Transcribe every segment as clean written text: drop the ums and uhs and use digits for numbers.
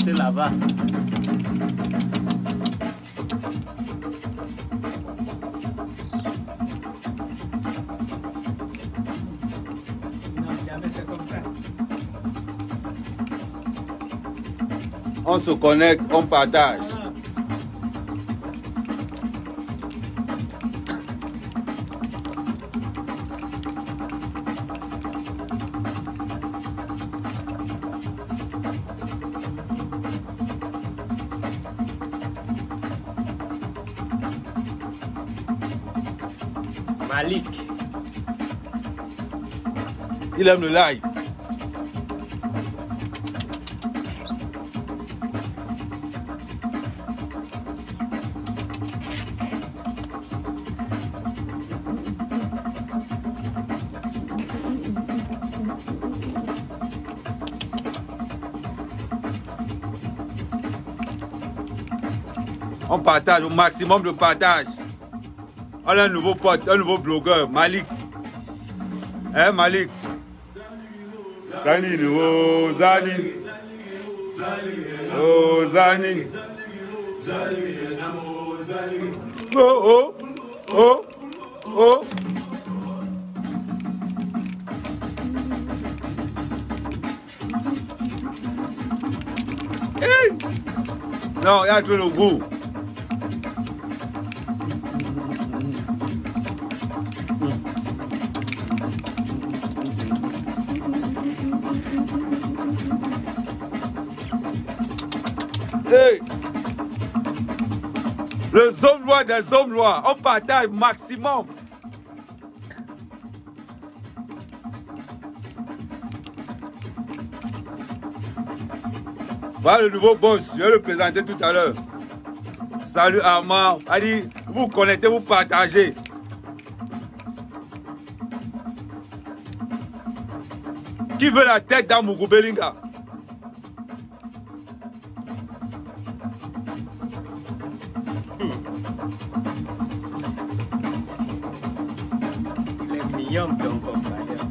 rester là-bas. Non, jamais c'est comme ça. On se connecte, on partage. Malik. Il aime le live. On partage au maximum de partage. On a un nouveau pote, un nouveau blogueur, Malik. Hein, Malik? Zani, oh, Zani. Oh, Zani. Oh, oh, oh, oh. Hey! Non, il y a tout le goût. Hey. Le zomlois des zomlois, on partage maximum. Voilà le nouveau boss, je vais le présenter tout à l'heure. Salut Armand, allez, vous connectez, vous partagez. Qui veut la tête d'Amougou Belinga? Ton compagnon.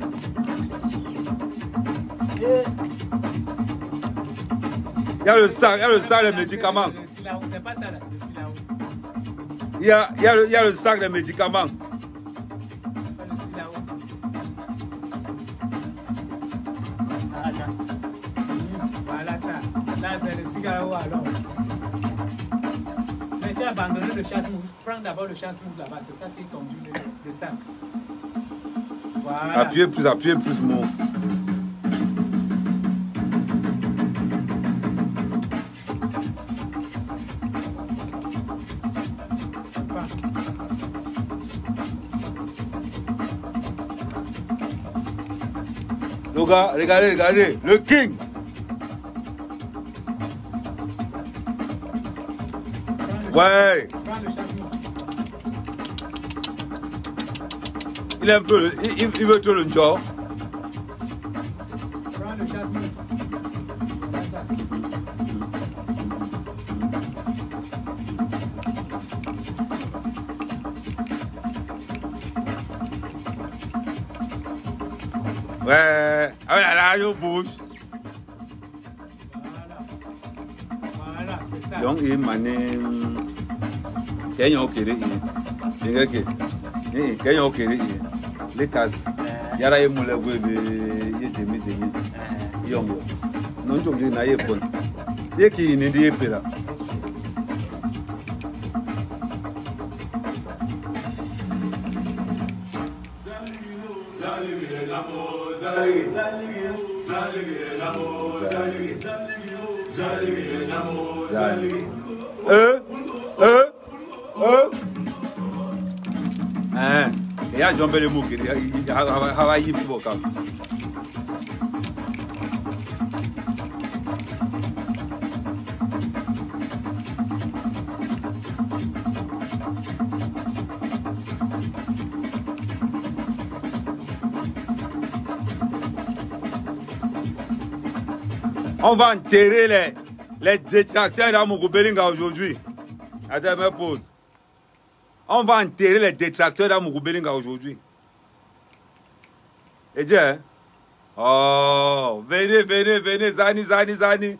Il y a le sang, les médicaments. C'est pas ça là, le silaou. Il y a le sac des médicaments. Pas le silaou. Ah, là. Voilà ça. Là, c'est le cigaro alors. Mais tu as abandonné le chasse-mouche. Prends d'abord le chasse-mouche là-bas. C'est ça qui conduit le sac. Voilà. Appuyez plus, mon. Le gars, regardez, le king. Ouais. Prends le chasse-mouche. Il est un peu, il veut tout le job. Prends le chasse-mouche. Voilà ça. Ouais. Ah là, je bouge. Voilà, c'est ça. Donc, il m'a dit, qu'il y a un kéré. Les cases. Il y a un moulin, il y a demi. Young. Non, je ne sais pas. Il y a qui n'est pas là. Il y a Jean Bellemou qui a eu pour ça. On va enterrer les détracteurs d'Amougou Belinga aujourd'hui. Attends, me pause. On va enterrer les détracteurs d'Amougou Belinga aujourd'hui. Et Dieu, hein? Oh, venez, Zani.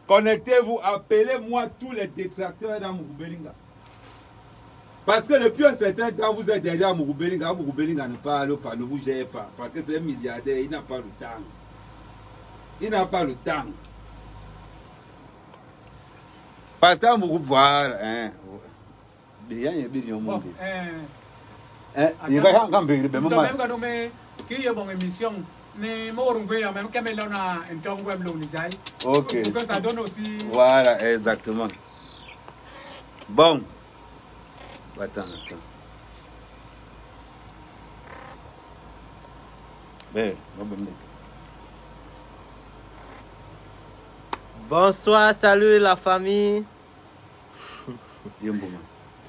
Connectez-vous, appelez-moi tous les détracteurs dans Mugubelinga. Parce que depuis un certain temps, vous êtes derrière Mugubelinga. Mugubelinga ne parle pas, ne vous gère pas. Parce que c'est un milliardaire, il n'a pas le temps. Il n'a pas le temps. Parce que Mugubelinga, voilà, hein. Il y a un million de monde. Il va y avoir un peu de monde. Même quand on met qui est bonne émission, mais moi on veut même quand on a un temps web là on est déjà. Ok. Parce que ça donne aussi. Voilà, exactement. Bon. Attends. Bonsoir, salut la famille.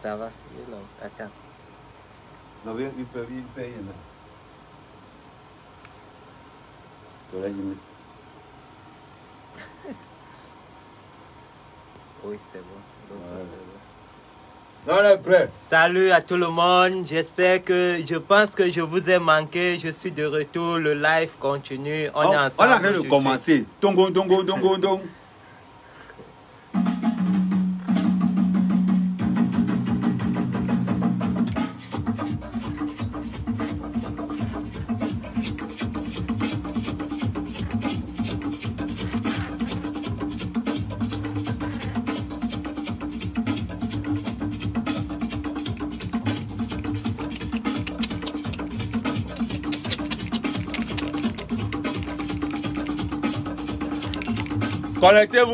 Ça va? Attends. Non, il paye. Oui, c'est bon. Salut à tout le monde, je pense que je vous ai manqué, je suis de retour, le live continue, on est ensemble. On a rien de commencer. Tongo.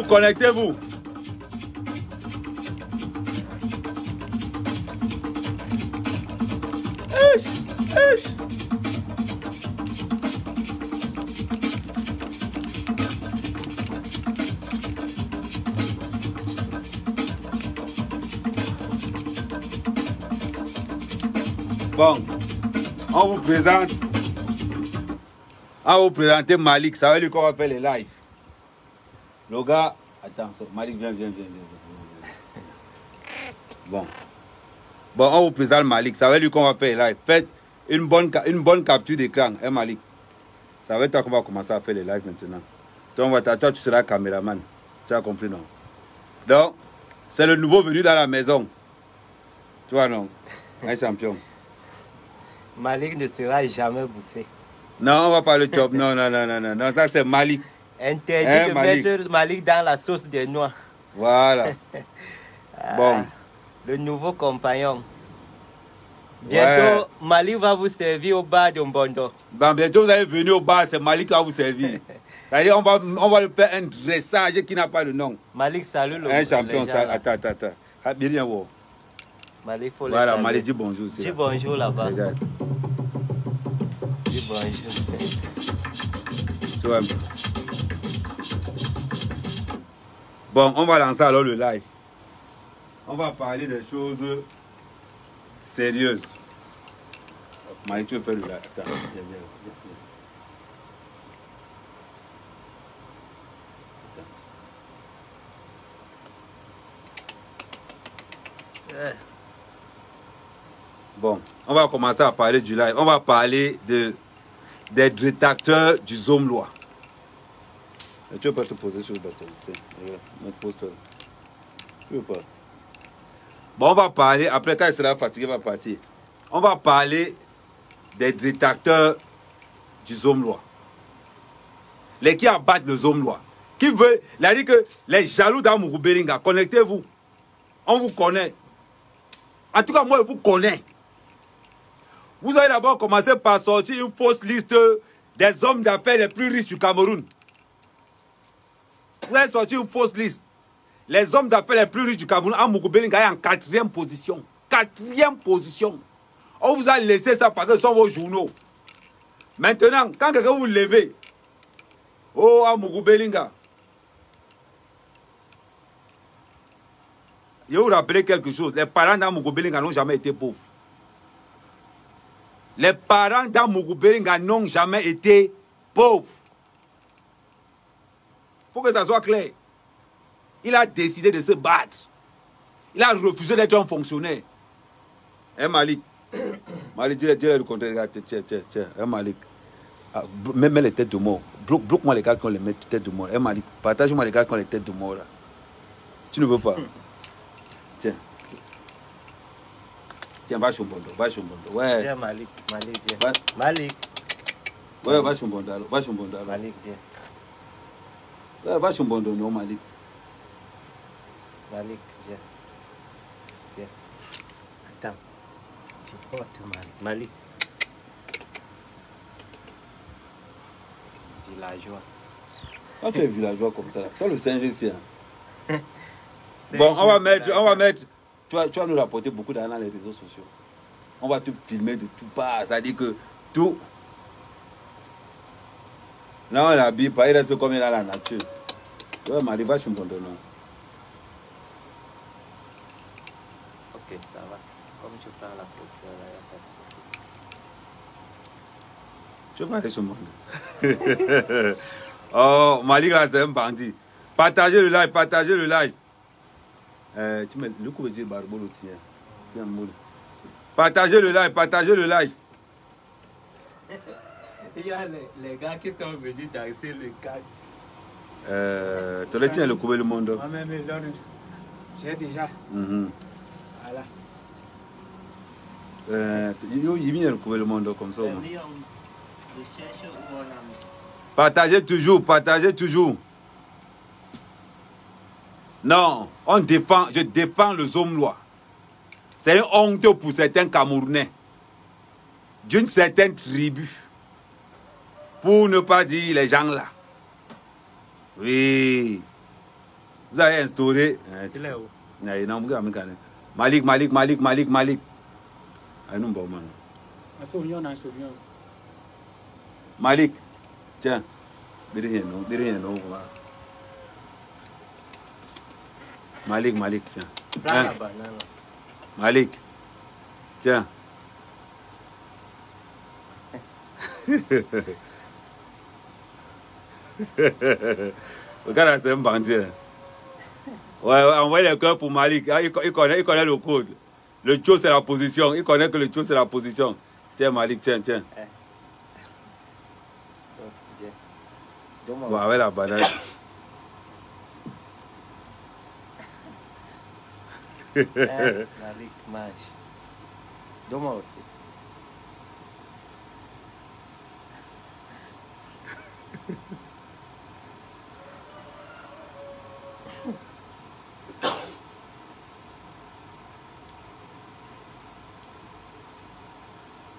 Connectez-vous. Bon, on vous présente Malik, ça veut dire qu'on va faire les lives. Le gars, attends, Malik, viens. Bon, on vous présente Malik, ça veut dire qu'on va faire les lives. Faites une bonne capture d'écran, hein Malik. Ça veut dire qu'on va commencer à faire les lives maintenant. Donc, toi, tu seras caméraman. Tu as compris, non? Donc, c'est le nouveau venu dans la maison. Tu vois, non? Un champion. Malik ne sera jamais bouffé. Non, on va pas le chop. Non, ça c'est Malik. Interdit de mettre Malik dans la sauce des noix. Voilà. Bon. Le nouveau compagnon. Bientôt, Malik va vous servir au bar de Mbondo. Bon, bientôt, vous allez venir au bar, c'est Malik qui va vous servir. C'est-à-dire, on va le faire un dressage qui n'a pas de nom. Malik, salut le un champion, ça. Attends. Malik, faut voilà, saluer. Malik, dis bonjour. Dis bonjour là-bas. Regarde. Dis bonjour. Tu vois. Bon, on va lancer alors le live. On va parler des choses sérieuses. Malik, tu veux faire le live? Attends, viens. Bon, on va commencer à parler du live. On va parler des détracteurs du Zomlois. Tu veux pas te poser sur le bâton? Pose-toi. Tu veux pas? Bon, on va parler, après quand il sera fatigué, il va partir. On va parler des détracteurs du Zomlois. Les qui abattent le Zomlois. Qui veut, il a dit que les jaloux dans Mugubelinga, connectez-vous. On vous connaît. En tout cas, moi, je vous connais. Vous allez d'abord commencer par sortir une fausse liste des hommes d'affaires les plus riches du Cameroun. Vous allez sortir une fausse liste. Les hommes d'affaires les plus riches du Cameroun, à Mugubelinga, est en 4e position. 4e position. On vous a laissé ça parce que ce sont vos journaux. Maintenant, quand quelqu'un vous levez, oh, à Mugubelinga, je vais vous rappeler quelque chose. Les parents dans Mugubelinga n'ont jamais été pauvres. Les parents dans Mugubelinga n'ont jamais été pauvres. Il faut que ça soit clair. Il a décidé de se battre. Il a refusé d'être un fonctionnaire. Hein, Malik? Malik, dis-le le contraire. Tiens. Hein, Malik? Mets les têtes de mort. bloque-moi les gars qui ont les têtes de mort. Malik, partage-moi les gars qui ont les têtes de mort là. Si tu ne veux pas. Tiens. Tiens, va sur Bondo, va sur Bondo. Ouais. Viens Malik, Malik, viens. Va. Malik. Ouais, va sur Bondo, va sur Bondo. Malik, viens. Ouais, va sur Bondo, non, Malik. Malik, viens. Viens. Attends. Je porte Malik. Malik. Villageois. Quand tu es villageois comme ça, toi le singe ici. Hein. Bon, on va mettre. Tu vas nous rapporter beaucoup d'argent dans les réseaux sociaux. On va te filmer de tout part. C'est-à-dire que tout. Là, on l'habille pas. Il reste comme il est dans la nature. Ouais, mais il va sur mon nom. Ok, ça va. Comme je prends la position, il n'y a pas de souci. Tu veux parler sur mon nom? Oh, Malik, là, c'est un bandit. Partagez le live, partagez le live. Tu mets le coup de dire barbolo, tiens. Partagez le live, partagez le live. Il y a les gars qui sont venus danser le cadre. Tu le tiens le coup de le monde. Moi-même, j'ai déjà. Voilà. Il vient le coup de le monde comme ça. Partagez toujours, partagez toujours. Non, je défends le Zomlois. C'est une honte pour certains Camerounais d'une certaine tribu. Pour ne pas dire les gens là. Oui. Vous avez instauré. Il est où? Malik. Malik. Tiens. Malik, tiens. Prends la banane. Malik, tiens. Regarde, c'est un bandit. Ouais, envoyez les cœurs pour Malik. Il connaît le code. Le tcho, c'est la position. Il connaît que le tcho, c'est la position. Tiens, Malik, tiens. Bon, avec la banane. Malik, mange. Donne-moi aussi.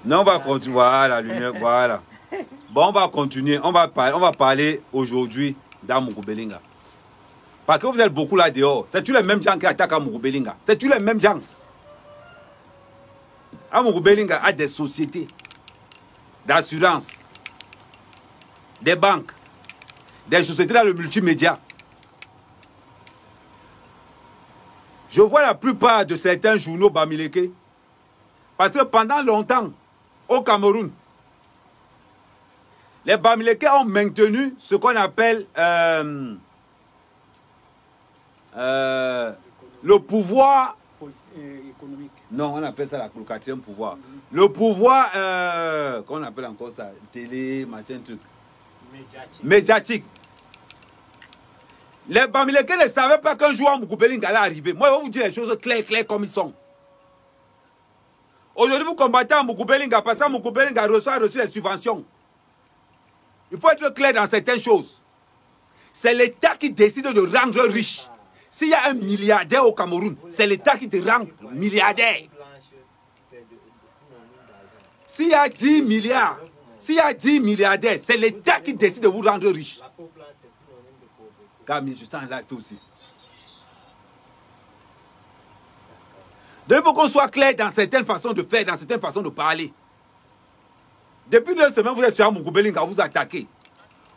Non, on va continuer. Voilà, la lumière, voilà. Bon, on va continuer. On va parler aujourd'hui d'Amougou Belinga. Parce que vous êtes beaucoup là dehors. C'est tous les mêmes gens qui attaquent Amougou Belinga. C'est tous les mêmes gens. Amougou Belinga a des sociétés d'assurance, des banques, des sociétés dans le multimédia. Je vois la plupart de certains journaux bamileke. Parce que pendant longtemps, au Cameroun, les Bamileke ont maintenu ce qu'on appelle le pouvoir économique. Non, on appelle ça le quatrième pouvoir. Le pouvoir, qu'on appelle encore ça, télé, machin, truc. Médiatique. Les Bamileke ne savaient pas qu'un jour Amougou Belinga allait arriver. Moi, je vais vous dire les choses claires comme ils sont. Aujourd'hui, vous combattez Amougou Belinga parce qu'Amougou Belinga a reçu les subventions. Il faut être clair dans certaines choses. C'est l'État qui décide de rendre riche. S'il y a un milliardaire au Cameroun, c'est l'État qui te rend milliardaire. S'il y a 10 milliards, s'il y a 10 milliardaires, c'est l'État qui décide de vous rendre riche. Camille, je sens là tout aussi. Donc il faut qu'on soit clair dans certaines façons de faire, dans certaines façons de parler. Depuis 2 semaines, vous êtes sur Amougou Belinga, vous attaquez.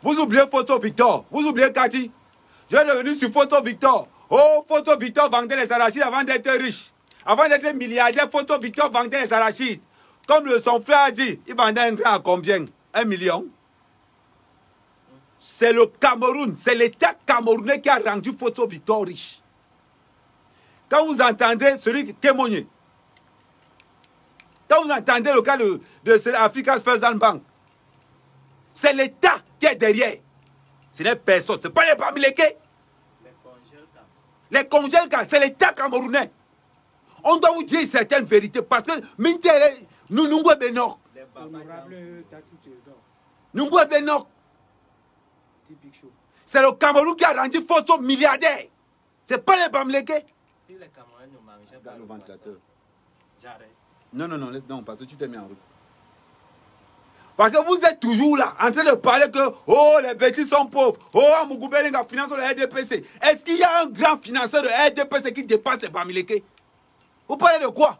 Vous oubliez Photo Victor, vous oubliez Kati. Je vais revenir sur Photo Victor. Oh, Photo Victor vendait les arachides avant d'être riche. Avant d'être milliardaire, Photo Victor vendait les arachides. Comme son frère a dit, il vendait un grain à combien? 1 million. C'est le Cameroun, c'est l'État camerounais qui a rendu Photo Victor riche. Quand vous entendez celui qui témoigne, quand vous entendez le cas de Africa First Bank, c'est l'État qui est derrière. Ce n'est personne. Ce n'est pas les Bamileke. Les congèles, c'est l'État camerounais. On doit vous dire certaines vérités parce que nous nous Benok. C'est le Cameroun qui a rendu Fosso milliardaire. Ce n'est pas les Bamileke. Si les Camerounais ne mangeaient pas le ventilateur. J'arrête. Non, non, parce que tu t'es mis en route. Parce que vous êtes toujours là, en train de parler que, oh, les petits sont pauvres, oh, Amougou Belinga finance le RDPC. Est-ce qu'il y a un grand financeur de RDPC qui dépasse les Bamileke? Vous parlez de quoi?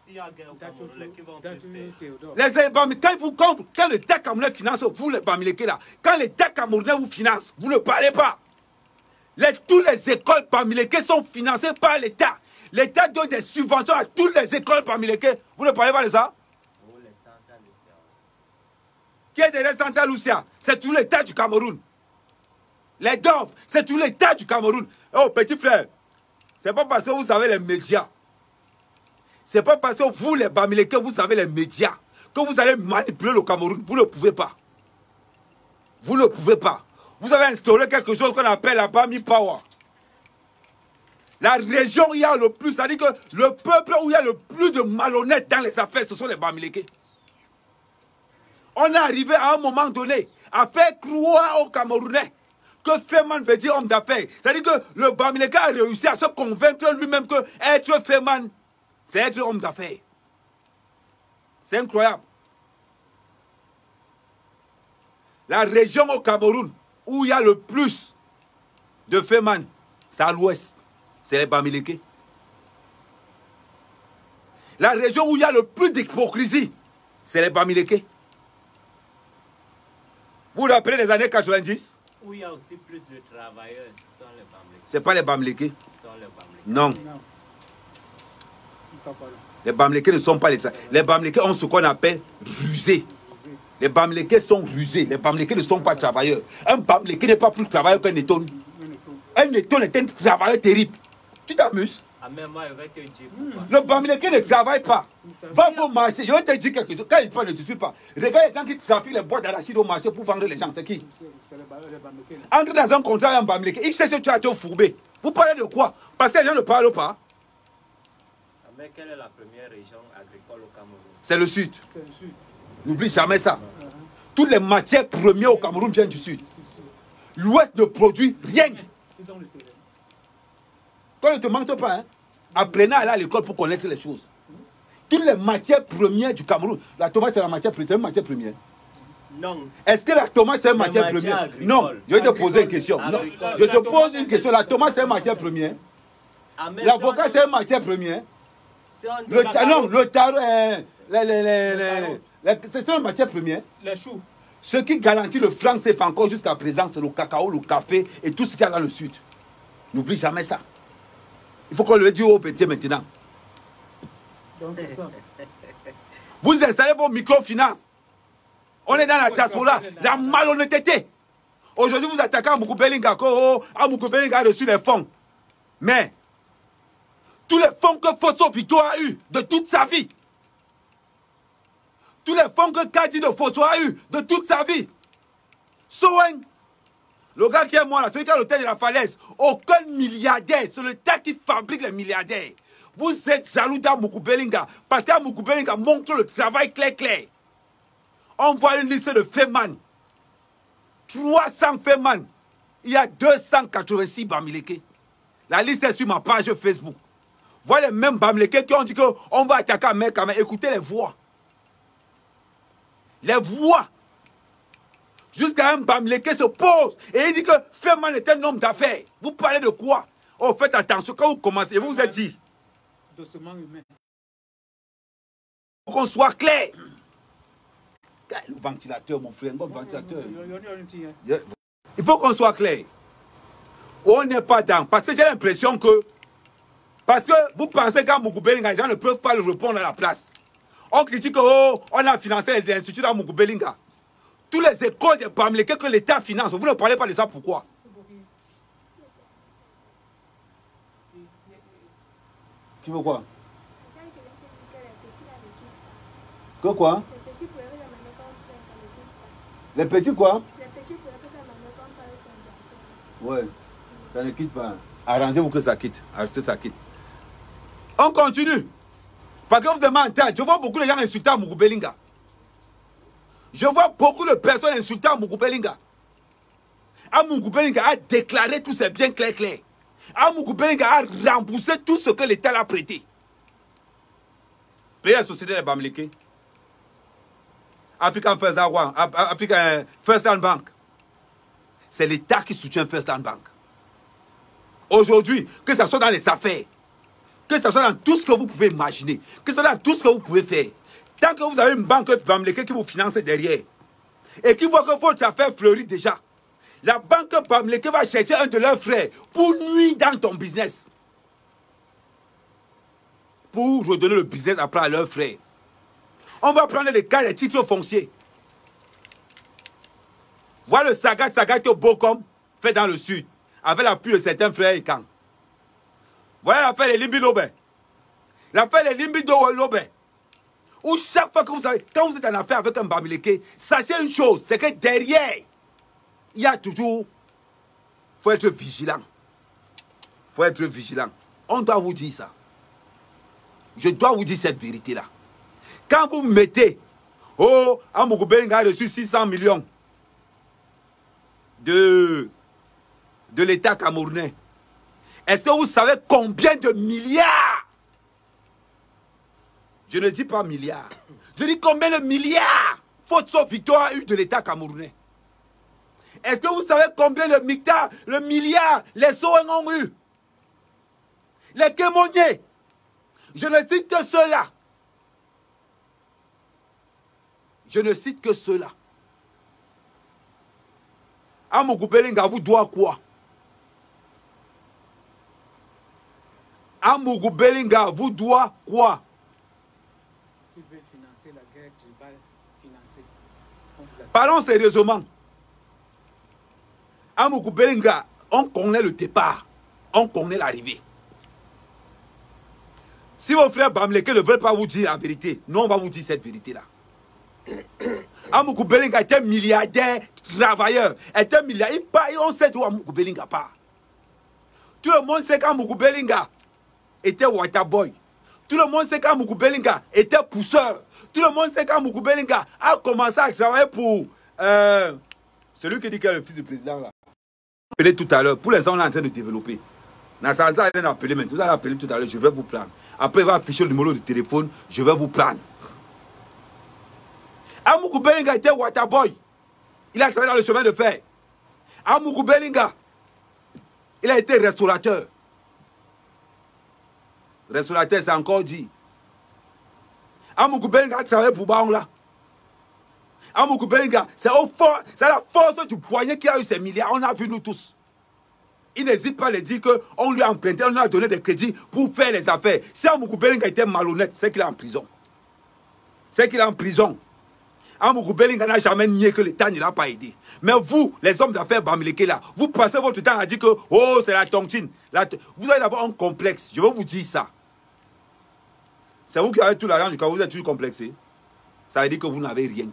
S'il y a guerre au Cameroun, qui vont plus faire? Quand l'État camerounais finance, vous les Bamileke là, quand l'État camerounais vous finance, vous ne parlez pas. Toutes les écoles Bamileke sont financées par l'État. L'État donne des subventions à toutes les écoles Bamileke. Vous ne parlez pas de ça? Qui est derrière Santa Lucia? C'est tout l'État du Cameroun. Les DOF, c'est tout l'État du Cameroun. Oh, petit frère, c'est pas parce que vous avez les médias. C'est pas parce que vous, les Bamileke, vous avez les médias que vous allez manipuler le Cameroun. Vous ne pouvez pas. Vous ne pouvez pas. Vous avez instauré quelque chose qu'on appelle la Bami Power. La région où il y a le plus, c'est-à-dire que le peuple où il y a le plus de malhonnêtes dans les affaires, ce sont les Bamileke. On est arrivé à un moment donné à faire croire aux Camerounais que Feman veut dire homme d'affaires. C'est-à-dire que le Bamileke a réussi à se convaincre lui-même que être Feman, c'est être homme d'affaires. C'est incroyable. La région au Cameroun où il y a le plus de Feman, c'est à l'ouest. C'est les Bamileke. La région où il y a le plus d'hypocrisie, c'est les Bamileke. Vous vous rappelez des années 90? Où il y a aussi plus de travailleurs, ce sont les Bamileke. Ce n'est pas les Bamileke. Ce sont les Bamileke. Non. Les Bamileke ne sont pas les travailleurs. Les Bamileke ont ce qu'on appelle rusés. Les Bamileke sont rusés. Les Bamileke ne sont pas travailleurs. Un Bamileke n'est pas plus travailleur qu'un Eton. Un Eton est un travailleur terrible. Tu t'amuses? Même moi, je vais te dire pourquoi. Le Bamileke ne travaille pas. Va au marché. Je vais te dire quelque chose. Quand il parle, ne te suis pas. Regarde les gens qui trafiquent les boîtes d'arachide au marché pour vendre les gens. C'est qui? Entre dans un contrat avec un Bamileke. Il sait ce que tu as été fourbé. Vous parlez de quoi? Parce que les gens ne parlent pas. Mais quelle est la première région agricole au Cameroun? C'est le sud. N'oublie jamais ça. Toutes les matières premières au Cameroun viennent du sud. L'ouest ne produit rien. Toi, ne te manque pas. Hein? Apprenez à aller à l'école pour connaître les choses. Toutes les matières premières du Cameroun. La tomate, c'est la matière première. Non. Est-ce que la tomate, c'est une matière première? Agricole. Non. Je vais te poser une question. Non. Je te pose une question. La tomate, c'est une matière première. L'avocat, c'est une matière première. Le tarot, c'est une matière première. Les choux. Ce qui garantit le franc CFA encore jusqu'à présent, c'est le cacao, le café et tout ce qu'il y a dans le sud. N'oublie jamais ça. Il faut qu'on le dise aux petits maintenant. Vous installez vos microfinances. On est dans la diaspora. La malhonnêteté. Aujourd'hui, vous attaquez Amougou Belinga. Amougou Belinga a reçu les fonds. Mais, tous les fonds que Fosso Vito a eu de toute sa vie, tous les fonds que Kadi de Fosso a eu de toute sa vie, Sowen, le gars qui est moi là, celui qui a l'hôtel de la falaise, aucun milliardaire, c'est l'État qui fabrique les milliardaires. Vous êtes jaloux d'Amougou Belinga parce qu'Amougou Belinga montre le travail clair. On voit une liste de Feman. 300 Feman. Il y a 286 Bamileke. La liste est sur ma page Facebook. Voilà les mêmes Bamileke qui ont dit qu'on va attaquer à Mekama. Écoutez les voix. Les voix. Jusqu'à un Bamileke se pose et il dit que Feman est un homme d'affaires. Vous parlez de quoi? Oh, faites attention quand vous commencez. Vous vous êtes dit. Humain. Faut qu'on soit clair. Le ventilateur, mon frère, bon ventilateur. Il faut qu'on soit clair. On n'est pas dans. Parce que j'ai l'impression que. Parce que vous pensez qu'Amougou Belinga, les gens ne peuvent pas le répondre à la place. On critique que on a financé les instituts d'Amougou Belinga. Tous les écoles de Bamileke que l'État finance, vous ne parlez pas de ça, pourquoi? Tu veux quoi? Que quoi? Les petits quoi? Les petits poules que tu as mangé comme par exemple. Ouais, ça ne quitte pas. Arrangez-vous que ça quitte. Achetez ça quitte. On continue. Parce que vous êtes en tête. Je vois beaucoup de gens insulter Amougou Bellinga. Je vois beaucoup de personnes insulter Amougou Bellinga. Amougou Bellinga a déclaré tous ses biens clairs. Amougou Bellinga a remboursé tout ce que l'État l'a prêté. Payer la société de Bamileke. African First Land Bank. C'est l'État qui soutient First Land Bank. Aujourd'hui, que ce soit dans les affaires, que ce soit dans tout ce que vous pouvez imaginer, que ce soit dans tout ce que vous pouvez faire, tant que vous avez une banque Bamileke qui vous finance derrière, et qui voit que votre affaire fleurit déjà, la banque Bamileke va chercher un de leurs frères pour nuire dans ton business. Pour redonner le business après à leurs frères. On va prendre le cas des titres fonciers. Voilà le Sagat au Bokom, fait dans le sud, avec l'appui de certains frères et camps. Voilà l'affaire des Limbi Lobé. L'affaire des Limbi Lobé. Où chaque fois que vous avez, quand vous êtes en affaire avec un Bamileke, sachez une chose, c'est que derrière, il y a toujours, il faut être vigilant. Il faut être vigilant. On doit vous dire ça. Je dois vous dire cette vérité-là. Quand vous mettez, oh, Amougou Bellinga a reçu 600 millions de l'État camerounais. Est-ce que vous savez combien de milliards? Je ne dis pas milliards. Je dis combien de milliards Faute Victoire a eu de l'État camerounais. Est-ce que vous savez combien de milliards les SON ont eu? Les Kémoniers. Je ne cite que cela. Je ne cite que cela. Amougou Bellinga vous doit quoi? Amougou Bellinga vous doit quoi? Si vous voulez financer la guerre tribale, financer. Parlons sérieusement. Amougou Bellinga, on connaît le départ. On connaît l'arrivée. Si vos frères Bamileke ne veulent pas vous dire la vérité, nous on va vous dire cette vérité-là. Amougou Bellinga était milliardaire, travailleur, était milliardaire. On sait d'où Amougou Bellinga part. Tout le monde sait qu'Amougou Bellinga était Waterboy. Tout le monde sait qu'Amougou Bellinga était pousseur. Tout le monde sait qu'Amougou Bellinga a commencé à travailler pour celui qui dit qu'il est le fils du président là. Appelé tout à l'heure. Pour les gens, on est en train de développer. Nassaza est appelé maintenant. Vous allez appeler tout à l'heure, je vais vous prendre. Après, il va afficher le numéro de téléphone, je vais vous prendre. Amougou Bellinga était Waterboy. Il a travaillé dans le chemin de fer. Amougou Bellinga, il a été restaurateur. Restaurateur, c'est encore dit. Amougou Bellinga a travaillé pour Baongla. Amougou Bellinga, c'est la force du poignet qui a eu ces milliards. On a vu nous tous. Il n'hésite pas à dire qu'on lui a emprunté, on lui a donné des crédits pour faire les affaires. Si Amougou Bellinga était malhonnête, c'est qu'il est en prison. C'est qu'il est en prison. Amougou Bellinga n'a jamais nié que l'État ne l'a pas aidé. Mais vous, les hommes d'affaires Bamileke là, vous passez votre temps à dire que oh, c'est la tontine. Vous avez d'abord un complexe. Je vais vous dire ça. C'est vous qui avez tout l'argent du Cameroun, vous êtes toujours complexé. Ça veut dire que vous n'avez rien.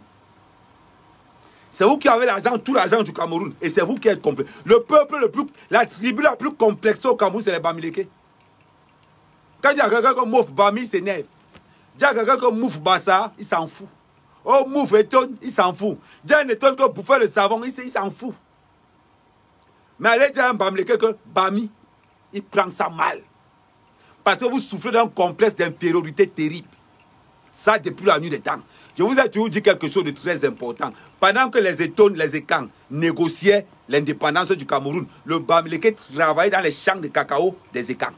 C'est vous qui avez l'argent, tout l'argent du Cameroun. Et c'est vous qui êtes complexe. Le peuple le plus, la tribu la plus complexe au Cameroun, c'est les Bamileke. Quand il y a quelqu'un comme Mouf Bami, il s'énerve. Il y a quelqu'un comme Mouf Bassa, il s'en fout. Oh, Mouf Eton, il s'en fout. Il y a un Eton que pour faire le savon, il s'en fout. Mais allez dire à un Bamileke que Bami, il prend ça mal. Parce que vous souffrez d'un complexe d'infériorité terrible. Ça, depuis la nuit des temps. Je vous ai toujours dit quelque chose de très important. Pendant que les Etones, les Ekans négociaient l'indépendance du Cameroun, le Bamileke travaillait dans les champs de cacao des Ekans.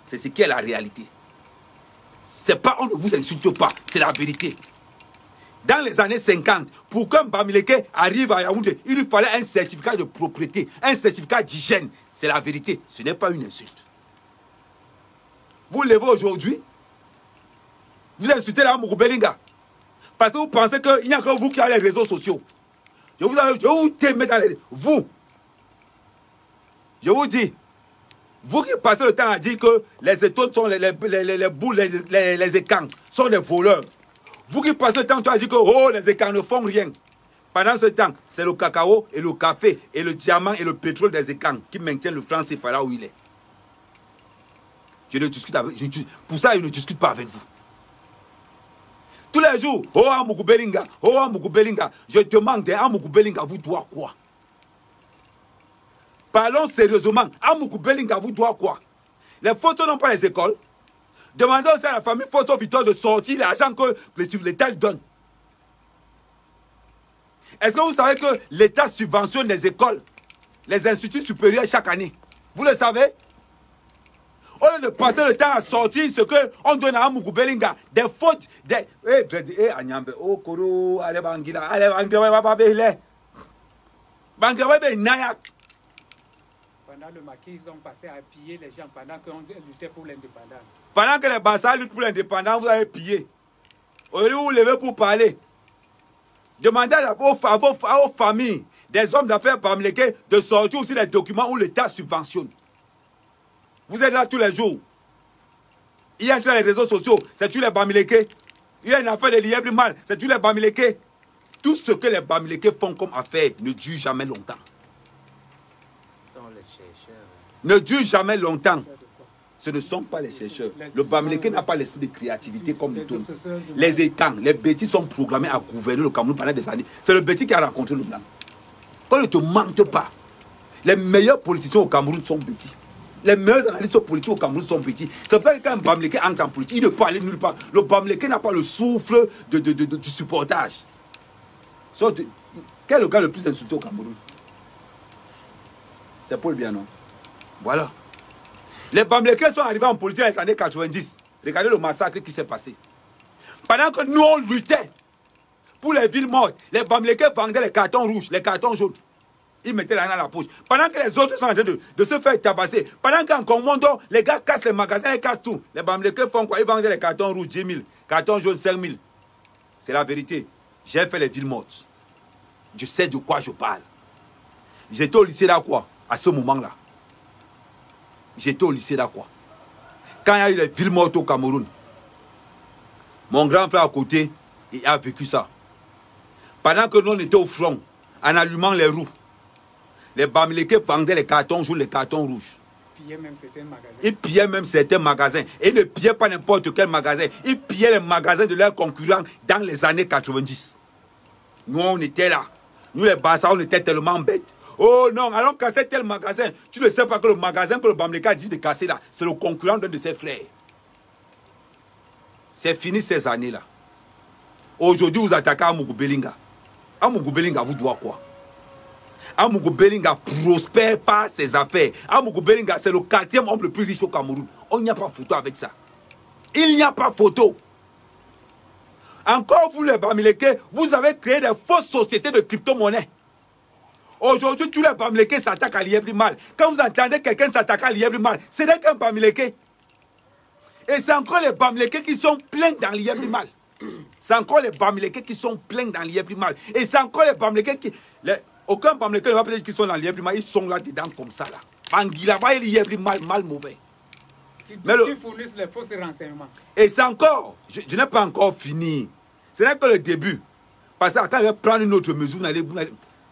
C'est ce qui est la réalité. C'est pas, on ne vous insulte pas, c'est la vérité. Dans les années 50, pour qu'un Bamileke arrive à Yaoundé, il lui fallait un certificat de propriété, un certificat d'hygiène. C'est la vérité, ce n'est pas une insulte. Vous levez aujourd'hui, vous insultez la Amougou Bellinga. Parce que vous pensez qu'il n'y a que vous qui avez les réseaux sociaux. Je vous t'aime dans les... Vous. Je vous dis. Vous qui passez le temps à dire que les étoiles sont les boules, les écans sont des voleurs. Vous qui passez le temps à dire que oh, les écans ne font rien. Pendant ce temps, c'est le cacao et le café et le diamant et le pétrole des écans qui maintiennent le franc CFA là où il est. Je ne discute avec, pour ça, je ne discute pas avec vous. Tous les jours, oh Amougou Belinga, oh Amougou Belinga, je demande à Amougou Belinga, vous doit quoi? Parlons sérieusement, Amougou Belinga, vous doit quoi? Les photos n'ont pas les écoles. Demandez aussi à la famille Fosso Victor de sortir l'argent que l'État donne. Est-ce que vous savez que l'État subventionne les écoles, les instituts supérieurs chaque année? Vous le savez? Au lieu de passer le temps à sortir ce qu'on donne à Amougou Belinga, des fautes, des... Agnambe, oh Koro, allez Bangila, allez Bangila, Bangila, Nayak. Pendant le maquis, ils ont passé à piller les gens pendant qu'on luttait pour l'indépendance. Pendant que les Bassa luttent pour l'indépendance, vous avez pillé. Aujourd'hui, vous vous levez pour parler. Demandez à vos familles, des hommes d'affaires bamlékés, de sortir aussi les documents où l'État subventionne. Vous êtes là tous les jours. Il y a entre les réseaux sociaux, c'est tous les bamlékés. Il y a une affaire de lièvre mal, c'est tous les bamlékés. Tout ce que les bamlékés font comme affaire ne dure jamais longtemps. Ce sont les chercheurs. Ne dure jamais longtemps. Ce ne sont pas les chercheurs. Le bamléké n'a pas l'esprit de créativité comme les autres. Les étangs, les bêtis sont programmés à gouverner le Cameroun pendant des années. C'est le bêtis qui a rencontré le blanc. Quand ne te mente pas, les meilleurs politiciens au Cameroun sont bêtis. Les meilleurs analystes politiques au Cameroun sont petits. C'est vrai que quand un bamléké entre en politique, il ne peut aller nulle part. Le bamléké n'a pas le souffle du supportage. Quel est le gars le plus insulté au Cameroun? C'est Paul Bianon. Voilà. Les bamlékés sont arrivés en politique dans les années 90. Regardez le massacre qui s'est passé. Pendant que nous on luttait pour les villes mortes, les bamlékés vendaient les cartons rouges, les cartons jaunes. Ils mettaient la main dans la poche. Pendant que les autres sont en train de se faire tabasser. Pendant qu'en Comondo, les gars cassent les magasins, ils cassent tout. Les bamlékés font quoi? Ils vendent les cartons rouges 10 000, cartons jaunes 5 000. C'est la vérité. J'ai fait les villes mortes. Je sais de quoi je parle. J'étais au lycée d'Aqua à ce moment-là. J'étais au lycée d'Aqua. Quand il y a eu les villes mortes au Cameroun, mon grand frère à côté, il a vécu ça. Pendant que nous on était au front, en allumant les roues, les bamlékés vendaient les cartons jaunes, les cartons rouges. Ils pillaient même certains magasins. Et ils ne pillaient pas n'importe quel magasin. Ils pillaient les magasins de leurs concurrents dans les années 90. Nous, on était là. Nous, les Bassa, on était tellement bêtes. Oh non, allons casser tel magasin. Tu ne sais pas que le magasin que le bamléka dit de casser là, c'est le concurrent d'un de ses frères. C'est fini ces années-là. Aujourd'hui, vous attaquez Amougou Belinga. Amougou Belinga vous doit quoi? Amougou Belinga prospère par ses affaires. Amougou Belinga, c'est le 4e homme le plus riche au Cameroun. On n'y a pas photo avec ça. Il n'y a pas photo. Encore vous les bamlékés, vous avez créé des fausses sociétés de crypto-monnaies. Aujourd'hui, tous les bamlékés s'attaquent à l'Iebri mal. Quand vous entendez quelqu'un s'attaquer à l'Iebri mal, ce n'est qu'un bamléké. Et c'est encore les bamlékés qui sont pleins dans l'Iebri mal. C'est encore les bamlékés qui sont pleins dans l'Iebri mal. Et c'est encore les bamlékés qui... Aucun bamléké ne va pas dire qu'ils sont dans l'Iebri mal. Ils sont là dedans comme ça là. Bangila va l'Iebri mal, mal mauvais. Qui fournissent les faux renseignements. Et c'est encore... Je n'ai pas encore fini. Ce n'est que le début. Parce que quand je vais prendre une autre mesure, vous allez...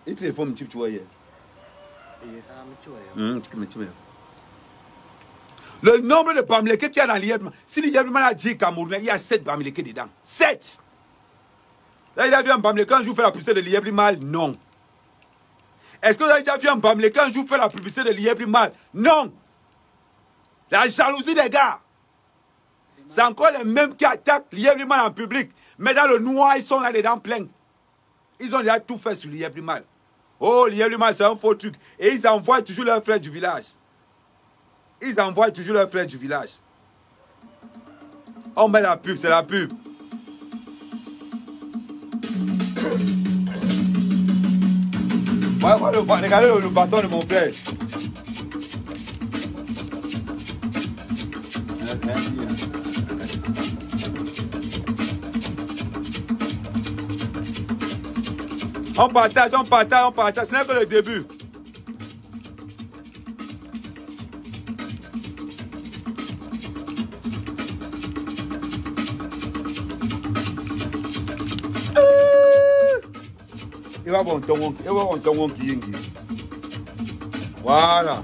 Et téléphone, tu vois hier. Le nombre de bamlékés qu'il y a dans l'Iebri, si l'Iebri a dit Camerounais, il y a 7 bamlékés dedans. 7! Là, il a vu un bamléké un jour faire la publicité de l'Iebri mal? Non. Est-ce que vous avez déjà vu un bamléké un jour faire la publicité de l'Iebri mal? Non. La jalousie des gars. C'est encore les mêmes qui attaquent l'Iebri mal en public. Mais dans le noir, ils sont là dedans pleins. Ils ont déjà tout fait sur l'Iebri mal. Oh, l'Iebri mal, c'est un faux truc. Et ils envoient toujours leurs frères du village. Ils envoient toujours leurs frères du village. On met la pub, c'est la pub. Regardez le bâton de mon frère. On partage, on partage, on partage. Ce n'est que le début. Il va bon ton qui. Voilà.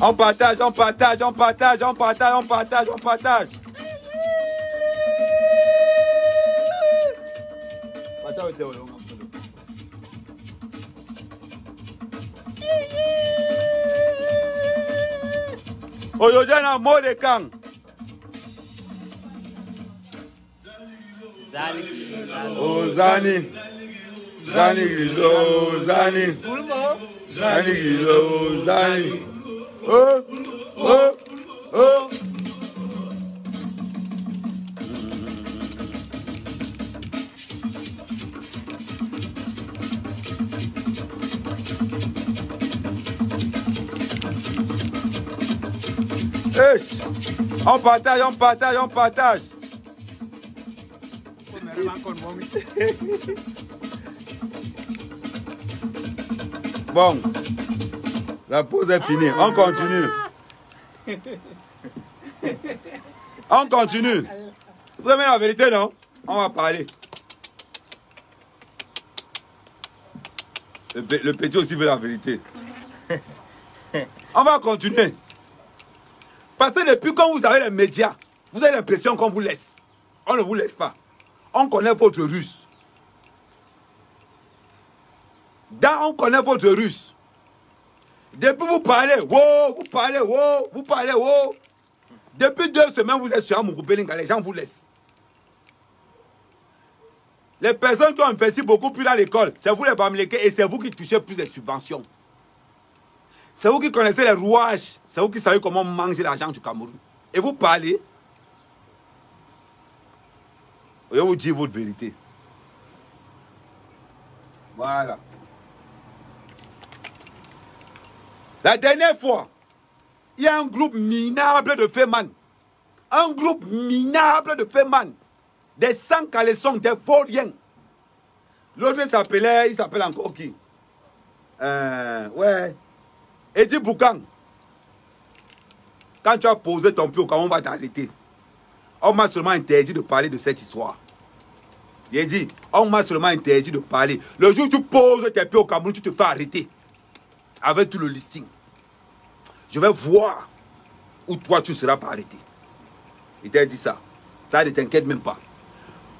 On partage, on partage, on partage, on partage, on partage, on partage. Aujourd'hui, on a un mot de camp. Oh, Zani. Zani, Gilo, Zani. Zani, Gilo, Zani. Oh, oh, oh. On partage, on partage, on partage. Bon, la pause est finie. On continue. On continue. Vous aimez la vérité, non? On va parler. Le petit aussi veut la vérité. On va continuer. Parce que depuis quand vous avez les médias, vous avez l'impression qu'on vous laisse. On ne vous laisse pas. On connaît votre russe. On connaît votre russe. Depuis vous parlez, wow, vous parlez, wow, vous parlez, wow. Depuis 2 semaines, vous êtes sur Amougou-Belinga, les gens vous laissent. Les personnes qui ont investi beaucoup plus dans l'école, c'est vous les Bamileke et c'est vous qui touchez plus de subventions. C'est vous qui connaissez les rouages. C'est vous qui savez comment manger l'argent du Cameroun. Et vous parlez. Je vais vous dire votre vérité. Voilà. La dernière fois, il y a un groupe minable de Feman. Un groupe minable de Feman. Des sans-caleçons, des vauriens. L'autre il s'appelle encore qui? Ouais. Edi Boukan, quand tu as posé ton pied au Cameroun, on va t'arrêter. On m'a seulement interdit de parler de cette histoire. Il dit, on m'a seulement interdit de parler. Le jour où tu poses tes pieds au Cameroun, tu te fais arrêter. Avec tout le listing. Je vais voir où toi tu ne seras pas arrêté. Il t'a dit ça. Ça ne t'inquiète même pas.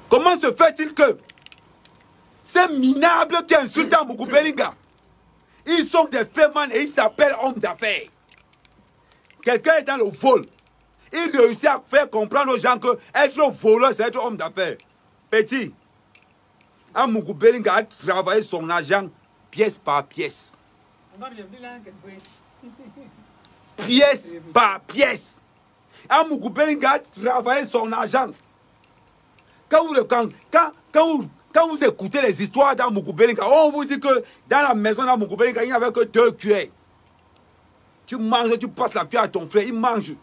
Comment se fait-il que ces minables qui insultent Amougou-Belinga, ils sont des femmes et ils s'appellent hommes d'affaires. Quelqu'un est dans le vol. Il réussit à faire comprendre aux gens que être voleur, c'est être homme d'affaires. Petit, Amougou-Belinga a travaillé son argent pièce par pièce. Pièce par pièce. Amougou-Belinga a travaillé son argent. Quand vous écoutez les histoires d'Amougou-Belinga, on vous dit que dans la maison d'Amougou-Belinga, il n'y avait que 2 cuillères. Tu manges, tu passes la cuillère à ton frère, il mange.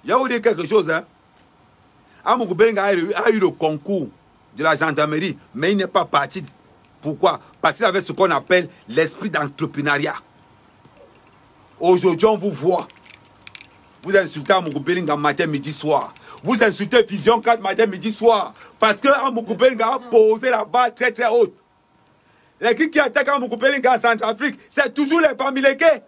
Je vais vous dire quelque chose. Hein? Amougou-Belinga a eu le concours de la gendarmerie, mais il n'est pas parti. Pourquoi? Parce qu'il avait ce qu'on appelle l'esprit d'entrepreneuriat. Aujourd'hui, on vous voit. Vous insultez Amougou-Belinga matin, midi, soir. Vous insultez Vision 4 matin, midi, soir. Parce que Amougou-Belinga a posé la barre très très haute. L'équipe qui attaque Amougou-Belinga en Centrafrique, c'est toujours les Bamileke.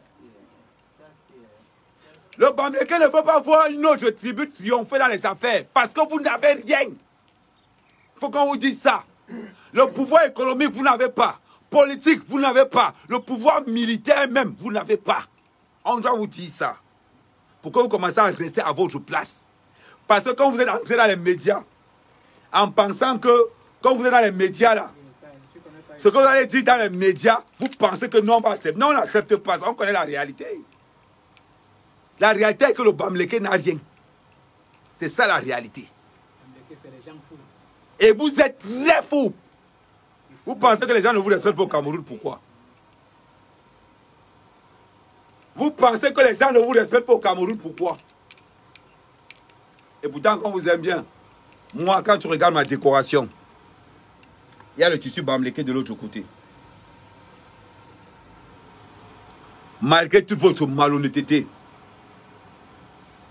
Le Bamileke ne veut pas voir une autre tribu triompher dans les affaires. Parce que vous n'avez rien. Il faut qu'on vous dise ça. Le pouvoir économique, vous n'avez pas. Politique, vous n'avez pas. Le pouvoir militaire même, vous n'avez pas. On doit vous dire ça. Pourquoi vous commencez à rester à votre place? Parce que quand vous êtes entré dans les médias, en pensant que, quand vous êtes dans les médias là, ce que vous allez dire dans les médias, vous pensez que nous on va accepter. Non, on n'accepte pas ça, on connaît la réalité. La réalité est que le Bamileke n'a rien. C'est ça la réalité. Et vous êtes très fous. Vous pensez que les gens ne vous respectent pas au Cameroun, pourquoi? Vous pensez que les gens ne vous respectent pas au Cameroun, pourquoi? Et pourtant, quand vous aimez bien, moi, quand tu regardes ma décoration, Il y a le tissu bamléké de l'autre côté. Malgré toute votre malhonnêteté,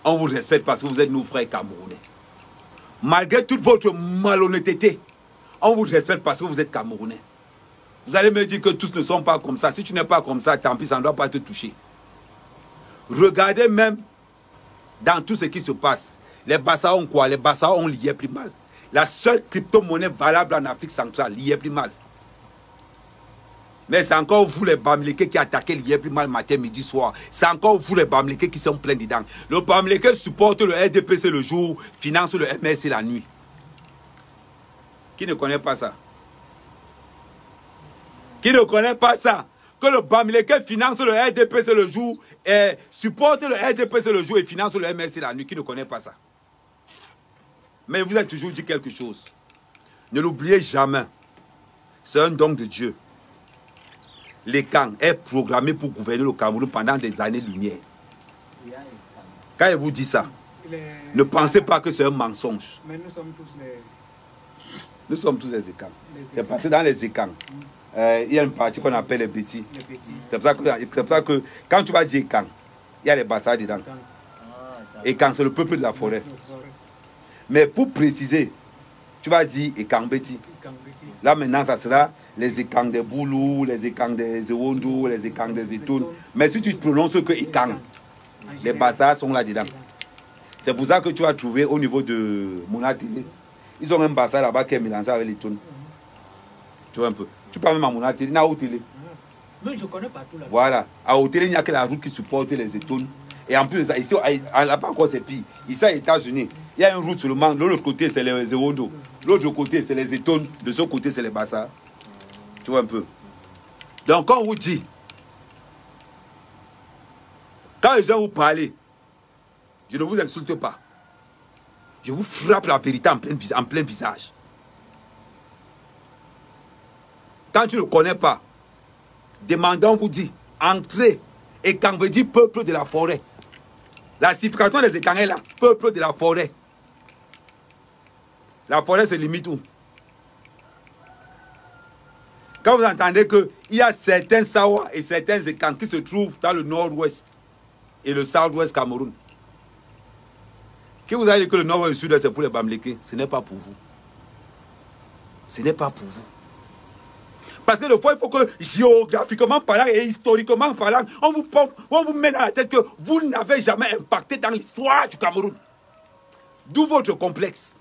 on vous respecte parce que vous êtes nos frères camerounais. Malgré toute votre malhonnêteté, on vous respecte parce que vous êtes camerounais. Vous allez me dire que tous ne sont pas comme ça. Si tu n'es pas comme ça, tant pis, ça ne doit pas te toucher. Regardez même dans tout ce qui se passe. Les Bassa ont quoi? Les Bassa ont lié plus mal. La seule crypto-monnaie valable en Afrique centrale, lié plus mal. Mais c'est encore vous les Bamlékés qui attaquez lié plus mal matin, midi, soir. C'est encore vous les Bamlékés qui sont pleins dedans. Le Bamléké supporte le RDPC le jour, finance le MSC la nuit. Qui ne connaît pas ça? Qui ne connaît pas ça? Que le Bamléké finance le RDPC le jour, et supporte le RDPC le jour et finance le MSC la nuit. Qui ne connaît pas ça? Mais vous avez toujours dit quelque chose. Ne l'oubliez jamais. C'est un don de Dieu. L'ECAN est programmé pour gouverner le Cameroun pendant des années-lumière. Quand il vous dit ça, ne pensez pas que c'est un mensonge. Mais nous sommes tous les... Nous sommes tous les ECAN. C'est parce que dans les ECAN, il y a une partie qu'on appelle les petits. C'est pour ça que quand tu vas dire ECAN, il y a les Bassa dedans. ECAN, c'est le peuple de la forêt. Mais pour préciser, tu vas dire ECAN Beti. Là maintenant, ça sera les ECAN des Boulou, les ECAN des Zewondou, les ECAN des Zetoun. Mais si tu prononces que ECAN, les Bassa sont là-dedans. C'est pour ça que tu vas trouver au niveau de Mounatili. Ils ont un Bassa là-bas qui est mélangé avec les Toun. Tu vois un peu. Tu parles même à Mounatili, il y a Hautélé. Mais je connais pas tout là. Voilà. À Hautélé, il n'y a que la route qui supporte les Zetoun. Et en plus de ça, ici, là-bas encore c'est pire. Ici aux États-Unis, il y a une route seulement. De l'autre côté, c'est les Zewondo. De l'autre côté, c'est les Zetoun. De ce côté, c'est les Bassa. Tu vois un peu. Donc, quand on vous dit, quand les gens vous parlent, je ne vous insulte pas. Je vous frappe la vérité en plein visage. Quand tu ne connais pas, demandons, vous dit, entrez. Et quand veut dire peuple de la forêt. La signification des écangs est là, peuple de la forêt. La forêt se limite où? Quand vous entendez qu'il y a certains Sawa et certains écangs qui se trouvent dans le nord-ouest et le sud-ouest Cameroun, qui vous a dit que le nord et le sud-ouest c'est pour les Bamlékés, ce n'est pas pour vous. Ce n'est pas pour vous. Parce que des fois, il faut que géographiquement parlant et historiquement parlant, on vous met dans la tête que vous n'avez jamais impacté dans l'histoire du Cameroun. D'où votre complexe.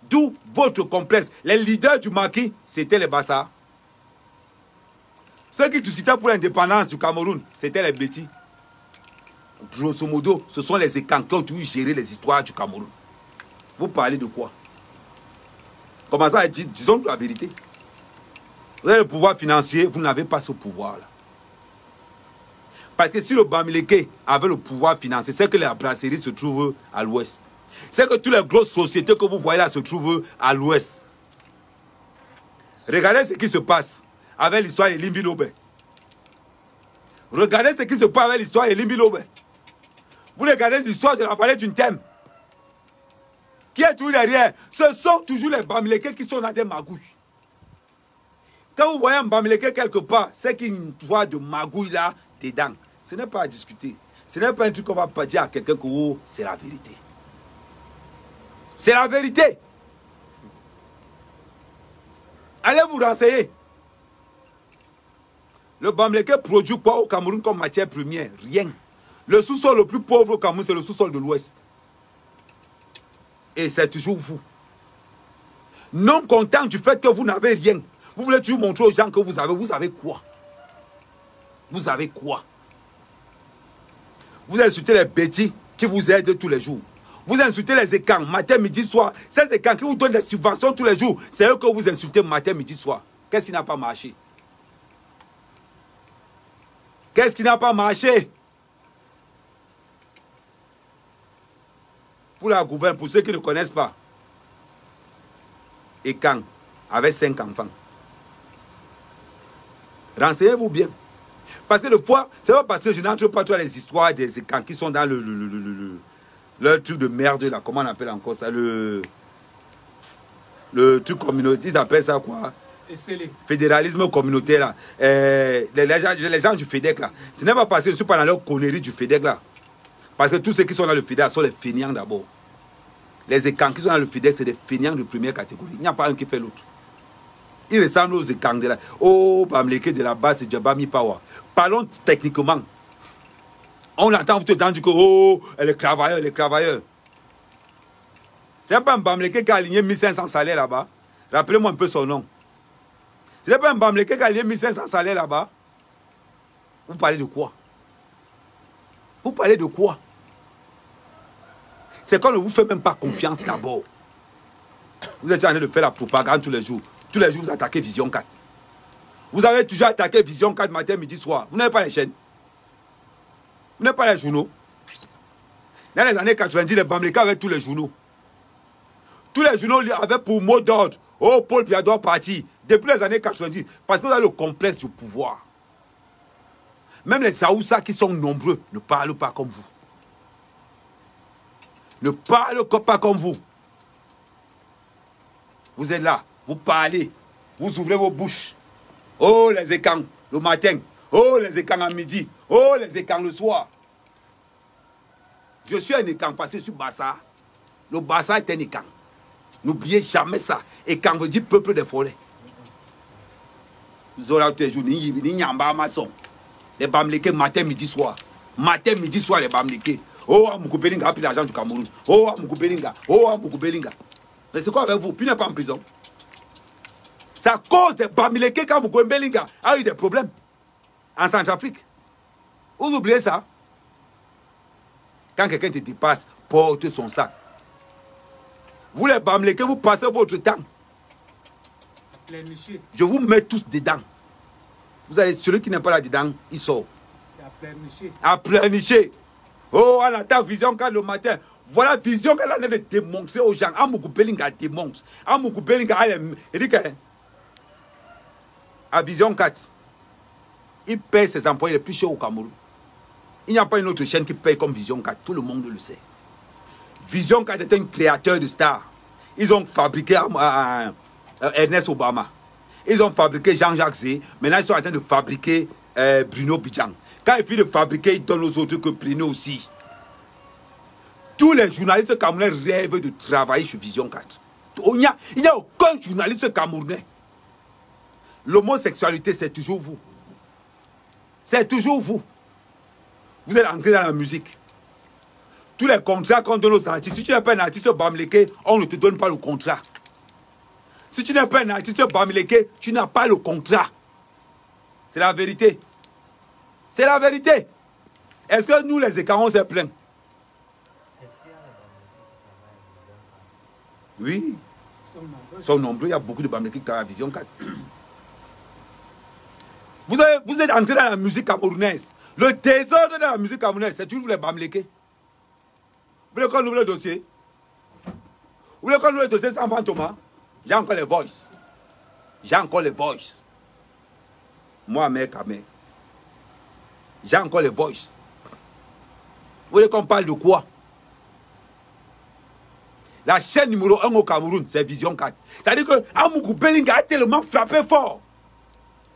D'où votre complexe. Les leaders du maquis, c'était les Bassa. Ceux qui discutaient pour l'indépendance du Cameroun, c'était les Bétis. Grosso modo, ce sont les écans qui ont dû gérer les histoires du Cameroun. Vous parlez de quoi? Comment ça, disons la vérité. Vous avez le pouvoir financier, vous n'avez pas ce pouvoir-là. Parce que si le Bamléké avait le pouvoir financier, c'est que les brasseries se trouvent à l'ouest. C'est que toutes les grosses sociétés que vous voyez là se trouvent à l'ouest. Regardez ce qui se passe avec l'histoire de Limbi Lobe. Regardez ce qui se passe avec l'histoire de Limbi Lobe. Vous regardez l'histoire de la vallée d'une thème. Qui est toujours derrière? Ce sont toujours les Bamlékés qui sont dans des magouilles. Quand vous voyez un Bamléké quelque part, c'est qu'il y a une voie de magouille là dedans. Ce n'est pas à discuter. Ce n'est pas un truc qu'on va pas dire à quelqu'un que oh, c'est la vérité. C'est la vérité. Allez vous renseigner. Le Bamléké produit quoi au Cameroun comme matière première? Rien. Le sous-sol le plus pauvre au Cameroun, c'est le sous-sol de l'Ouest. Et c'est toujours vous. Non content du fait que vous n'avez rien. Vous voulez toujours montrer aux gens que vous avez quoi? Vous avez quoi? Vous insultez les bêtis qui vous aident tous les jours. Vous insultez les écans matin, midi, soir. Ces écans qui vous donnent des subventions tous les jours, c'est eux que vous insultez matin, midi, soir. Qu'est-ce qui n'a pas marché? Qu'est-ce qui n'a pas marché? Pour la gouverne, pour ceux qui ne connaissent pas, Écan avait 5 enfants. Renseignez-vous bien. Parce que le poids, c'est pas parce que je n'entre pas dans les histoires des écans qui sont dans le truc de merde là. Comment on appelle encore ça? le truc communautaire, ils appellent ça quoi? Fédéralisme communautaire là. Les gens du FEDEC là. Ce n'est pas parce que je ne suis pas dans leur connerie du FEDEC là. Parce que tous ceux qui sont dans le FEDEC sont les fainéants d'abord. Les écans qui sont dans le FEDEC, c'est des fainéants de première catégorie. Il n'y a pas un qui fait l'autre. Ils ressemblent aux écans de la... Oh, Bamleke de la base, c'est Djabami Power. Parlons techniquement. On entend tout le temps du coup, oh, les travailleurs, les travailleurs. C'est pas un Bamleke qui a aligné 1500 salaires là-bas. Rappelez-moi un peu son nom. Ce n'est pas un Bamleke qui a aligné 1500 salaires là-bas. Vous parlez de quoi? Vous parlez de quoi? C'est qu'on ne vous fait même pas confiance d'abord. Vous êtes en train de faire la propagande tous les jours. Tous les jours, vous attaquez Vision 4. Vous avez toujours attaqué Vision 4 matin, midi, soir. Vous n'avez pas les chaînes. Vous n'avez pas les journaux. Dans les années 90, les Bamleke avaient tous les journaux. Tous les journaux avaient pour mot d'ordre. Oh, Paul Biya doit partir. Depuis les années 90. Parce que vous avez le complexe du pouvoir. Même les Aoussa qui sont nombreux ne parlent pas comme vous. Ne parlent pas comme vous. Vous êtes là. Vous parlez. Vous ouvrez vos bouches. Oh, les écans le matin. Oh, les écans à midi. Oh, les écans le soir. Je suis un écan parce que je suis Bassa. Le Bassa est un écan. N'oubliez jamais ça. Écan veut dire peuple des forêts. Vous aurez tous les jours, ni Nyamba maçon. Les Bamleke matin, midi, soir. Matin, midi, soir, les Bamleke. Oh, Amoukou Belinga a pris l'argent du Cameroun. Oh, Amoukou Belinga. Oh, Amoukou Belinga. Mais c'est quoi avec vous? Puis n'est pas en prison. C'est à cause des Bamleke qu'Amoukou Belinga a eu des problèmes en Centrafrique. Vous oubliez ça? Quand quelqu'un te dépasse, porte son sac. Vous les Bamleke, vous passez votre temps. Je vous mets tous dedans. Vous avez celui qui n'est pas là dedans, il sort. À pleurnicher. Oh, on attend Vision 4 le matin. Voilà Vision 4 elle a démontré aux gens. Amoukou Belinga démontre. Amoukou Belinga, il dit que à Vision 4, il paye ses employés les plus chers au Cameroun. Il n'y a pas une autre chaîne qui paye comme Vision 4. Tout le monde le sait. Vision 4 est un créateur de stars. Ils ont fabriqué Ernest Obama. Ils ont fabriqué Jean-Jacques Zé. Maintenant, ils sont en train de fabriquer Bruno Bidjan. Quand il finit de fabriquer, ils donnent aux autres que Bruno aussi. Tous les journalistes camerounais rêvent de travailler sur Vision 4. Il n'y a aucun journaliste camerounais. L'homosexualité, c'est toujours vous. C'est toujours vous. Vous êtes entré dans la musique. Tous les contrats qu'on donne aux artistes, si tu n'es pas un artiste Bamleke, on ne te donne pas le contrat. Si tu n'es pas un artiste Bamleke, tu n'as pas le contrat. C'est la vérité. C'est la vérité. Est-ce que nous, les écarts, on s'est plaint? Oui. Ils sont nombreux. Il y a beaucoup de Bamleke qui travaillent à Vision 4. Vous êtes entré dans la musique camerounaise. Le désordre de la musique camerounaise, c'est toujours les Bamleke. Vous voulez qu'on ouvre le dossier? Vous voulez qu'on ouvre le dossier sans Thomas? J'ai encore les voices. J'ai encore les voices. Moi, mec, Kamé. J'ai encore les voices. Vous voulez qu'on parle de quoi? La chaîne numéro 1 au Cameroun, c'est Vision 4. C'est-à-dire que Amoukou Belinga a tellement frappé fort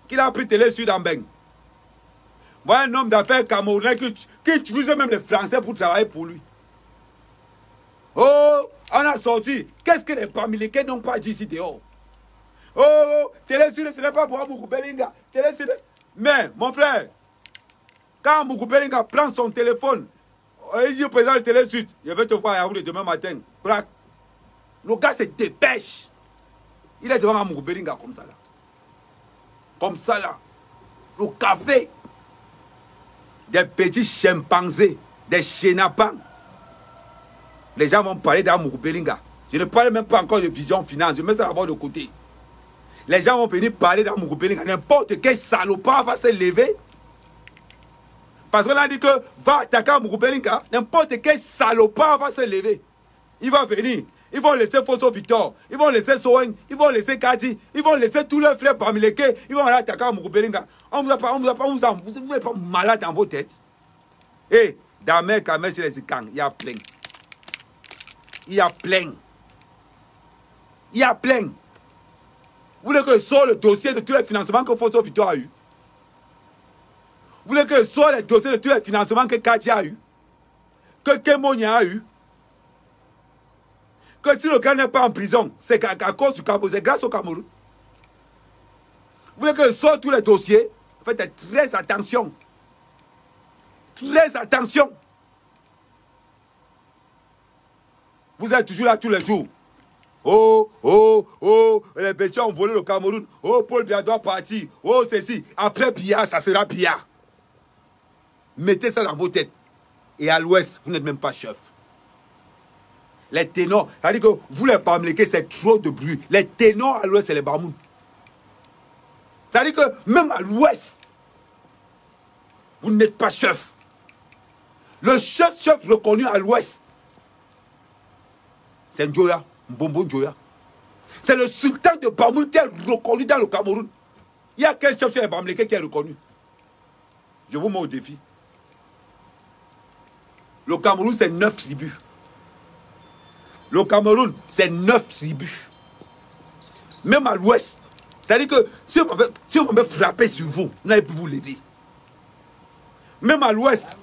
qu'il a pris Télé Sud en beng. Voilà un homme d'affaires camerounais qui utilise même les Français pour travailler pour lui. Oh, on a sorti. Qu'est-ce que les Bamleke n'ont pas dit ici dehors? Oh, Télé Sud, ce n'est pas pour Amoukou Belinga. Télé Sud. Mais, mon frère, quand Amoukou Belinga prend son téléphone, il dit au président de Télé Sud, je vais te voir à vous demain matin. Le gars se dépêche. Il est devant Amoukou Belinga comme ça là. Comme ça là. Le café. Des petits chimpanzés, des chénapans. Les gens vont parler d'Amoukou Belinga. Je ne parle même pas encore de Vision Finance. Je mets ça d'abord de côté. Les gens vont venir parler d'Amoukou Belinga. N'importe quel salopard va se lever. Parce qu'on a dit que va attaquer Amoukou Belinga. N'importe quel salopard va se lever. Il va venir. Ils vont laisser Fosso Victor. Ils vont laisser Sowen. Ils vont laisser Kadi. Ils vont laisser tous leurs frères Bamleke. Ils vont aller attaquer Amoukou Belinga. Vous n'êtes pas malade dans vos têtes. Et dans mes caméras chez les Ikang, il y a plein. Il y a plein. Il y a plein. Vous voulez que je sorte le dossier de tous les financements que Fosso Victor a eu? Vous voulez que je sorte le dossier de tous les financements que Katia a eu? Que Kemonia a eu? Que si le gars n'est pas en prison, c'est à cause du Cameroun, c'est grâce au Cameroun. Vous voulez que je sorte tous les dossiers? Faites très attention. Très attention. Vous êtes toujours là tous les jours. Oh, oh, oh, les petits ont volé le Cameroun. Oh, Paul Biya doit partir. Oh, ceci. Après Biya, ça sera Biya. Mettez ça dans vos têtes. Et à l'ouest, vous n'êtes même pas chef. Les ténors, c'est-à-dire que vous les Bamileke, c'est trop de bruit. Les ténors à l'ouest, c'est les Bamoun. C'est-à-dire que même à l'ouest, vous n'êtes pas chef. Le chef reconnu à l'ouest, c'est Njoya, Mbombo Njoya. C'est le sultan de Bamoun qui est reconnu dans le Cameroun. Il y a quel chef chez les Bamileke qui est reconnu? Je vous mets au défi. Le Cameroun, c'est 9 tribus. Le Cameroun, c'est 9 tribus. Même à l'ouest. C'est-à-dire que si on m'avait frappé sur vous, vous n'allez plus vous lever. Même à l'ouest.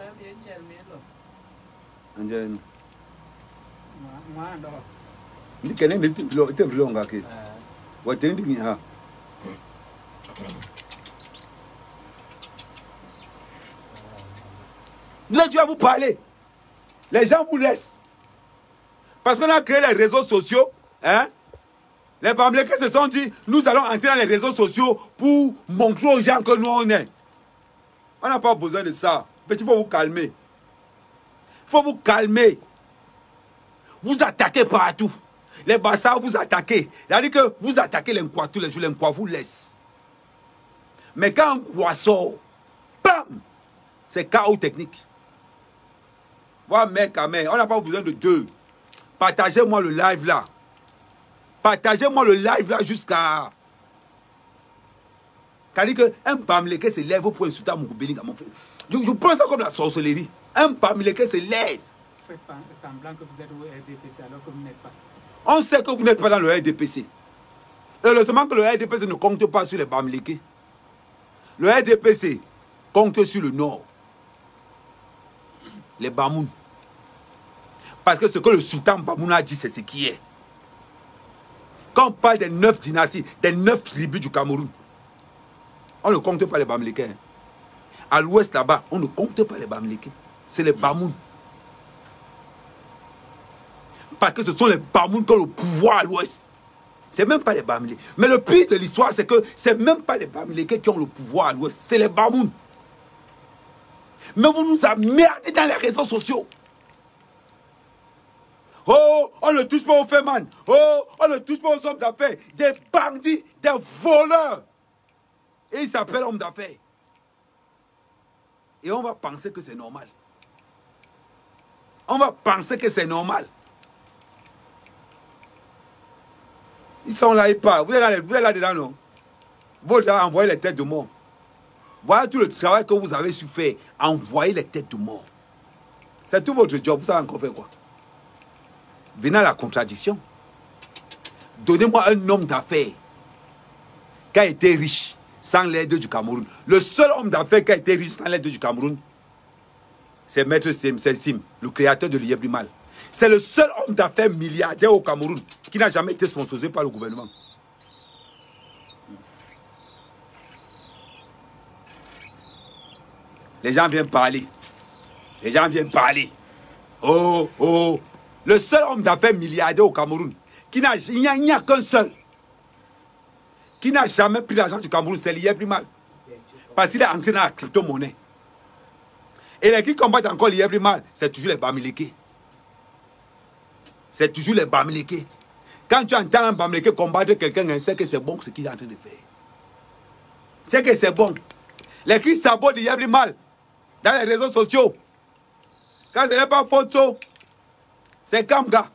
Vous êtes dû à vous parler. Les gens vous laissent. Parce qu'on a créé les réseaux sociaux. Hein? Les Bamileke se sont dit, nous allons entrer dans les réseaux sociaux pour montrer aux gens que nous on est. On n'a pas besoin de ça. Petit, il faut vous calmer. Il faut vous calmer. Vous attaquez partout. Les Bassards vous attaquez. C'est-à-dire que vous attaquez les Nkwa tous les jours, les Nkwa vous laissent. Mais quand un Nkwa sort, bam, c'est chaos technique. Voilà, mec à mec, on n'a pas besoin de deux. Partagez-moi le live là. Partagez-moi le live là jusqu'à... C'est-à-dire qu'un Bamileke se lève pour insulter Moukoubeling à mon frère. Je prends ça comme la sorcellerie. Un Bamileke se lève. Faites pas semblant que vous êtes au RDPC alors que vous n'êtes pas. On sait que vous n'êtes pas dans le RDPC. Heureusement que le RDPC ne compte pas sur les Bamileke. Le RDPC compte sur le Nord. Les Bamoun. Parce que ce que le sultan Bamoun a dit, c'est ce qui est. Quand on parle des 9 dynasties, des 9 tribus du Cameroun, on ne compte pas les Bamileke. À l'ouest là-bas, on ne compte pas les Bamileke. C'est les Bamoun. Parce que ce sont les Bamoun qui ont le pouvoir à l'ouest. C'est même pas les Bamileke. Mais le pire de l'histoire, c'est que c'est même pas les Bamileke qui ont le pouvoir à l'ouest. C'est les Bamoun. Mais vous nous emmerdez dans les réseaux sociaux. Oh, on ne touche pas aux femmes. Oh, on ne touche pas aux hommes d'affaires. Des bandits, des voleurs. Et ils s'appellent hommes d'affaires. Et on va penser que c'est normal. On va penser que c'est normal. Ils sont là, ils parlent. Vous êtes là-dedans, non? Vous avez envoyé les têtes de mort. Voilà tout le travail que vous avez su faire. Envoyer les têtes de mort. C'est tout votre job. Vous savez encore faire quoi? Venez à la contradiction. Donnez-moi un homme d'affaires qui a été riche sans l'aide du Cameroun. Le seul homme d'affaires qui a été riche sans l'aide du Cameroun, c'est Maître Sim, le créateur de l'Ieblimal. C'est le seul homme d'affaires milliardaire au Cameroun qui n'a jamais été sponsorisé par le gouvernement. Les gens viennent parler. Les gens viennent parler. Oh, oh. Le seul homme d'affaires milliardaire au Cameroun, il n'y a qu'un seul, qui n'a jamais pris l'argent du Cameroun, c'est l'Ieblimal. Parce qu'il est entré dans la crypto-monnaie. Et les qui combattent encore l'Ieblimal, c'est toujours les Bamileke. C'est toujours les Bamileke. Quand tu entends un Bamileke combattre quelqu'un, c'est que c'est bon ce qu'il est en train de faire. C'est que c'est bon. Les qui sabotent l'Ieblimal dans les réseaux sociaux, quand ce n'est pas photo, c'est Kamga.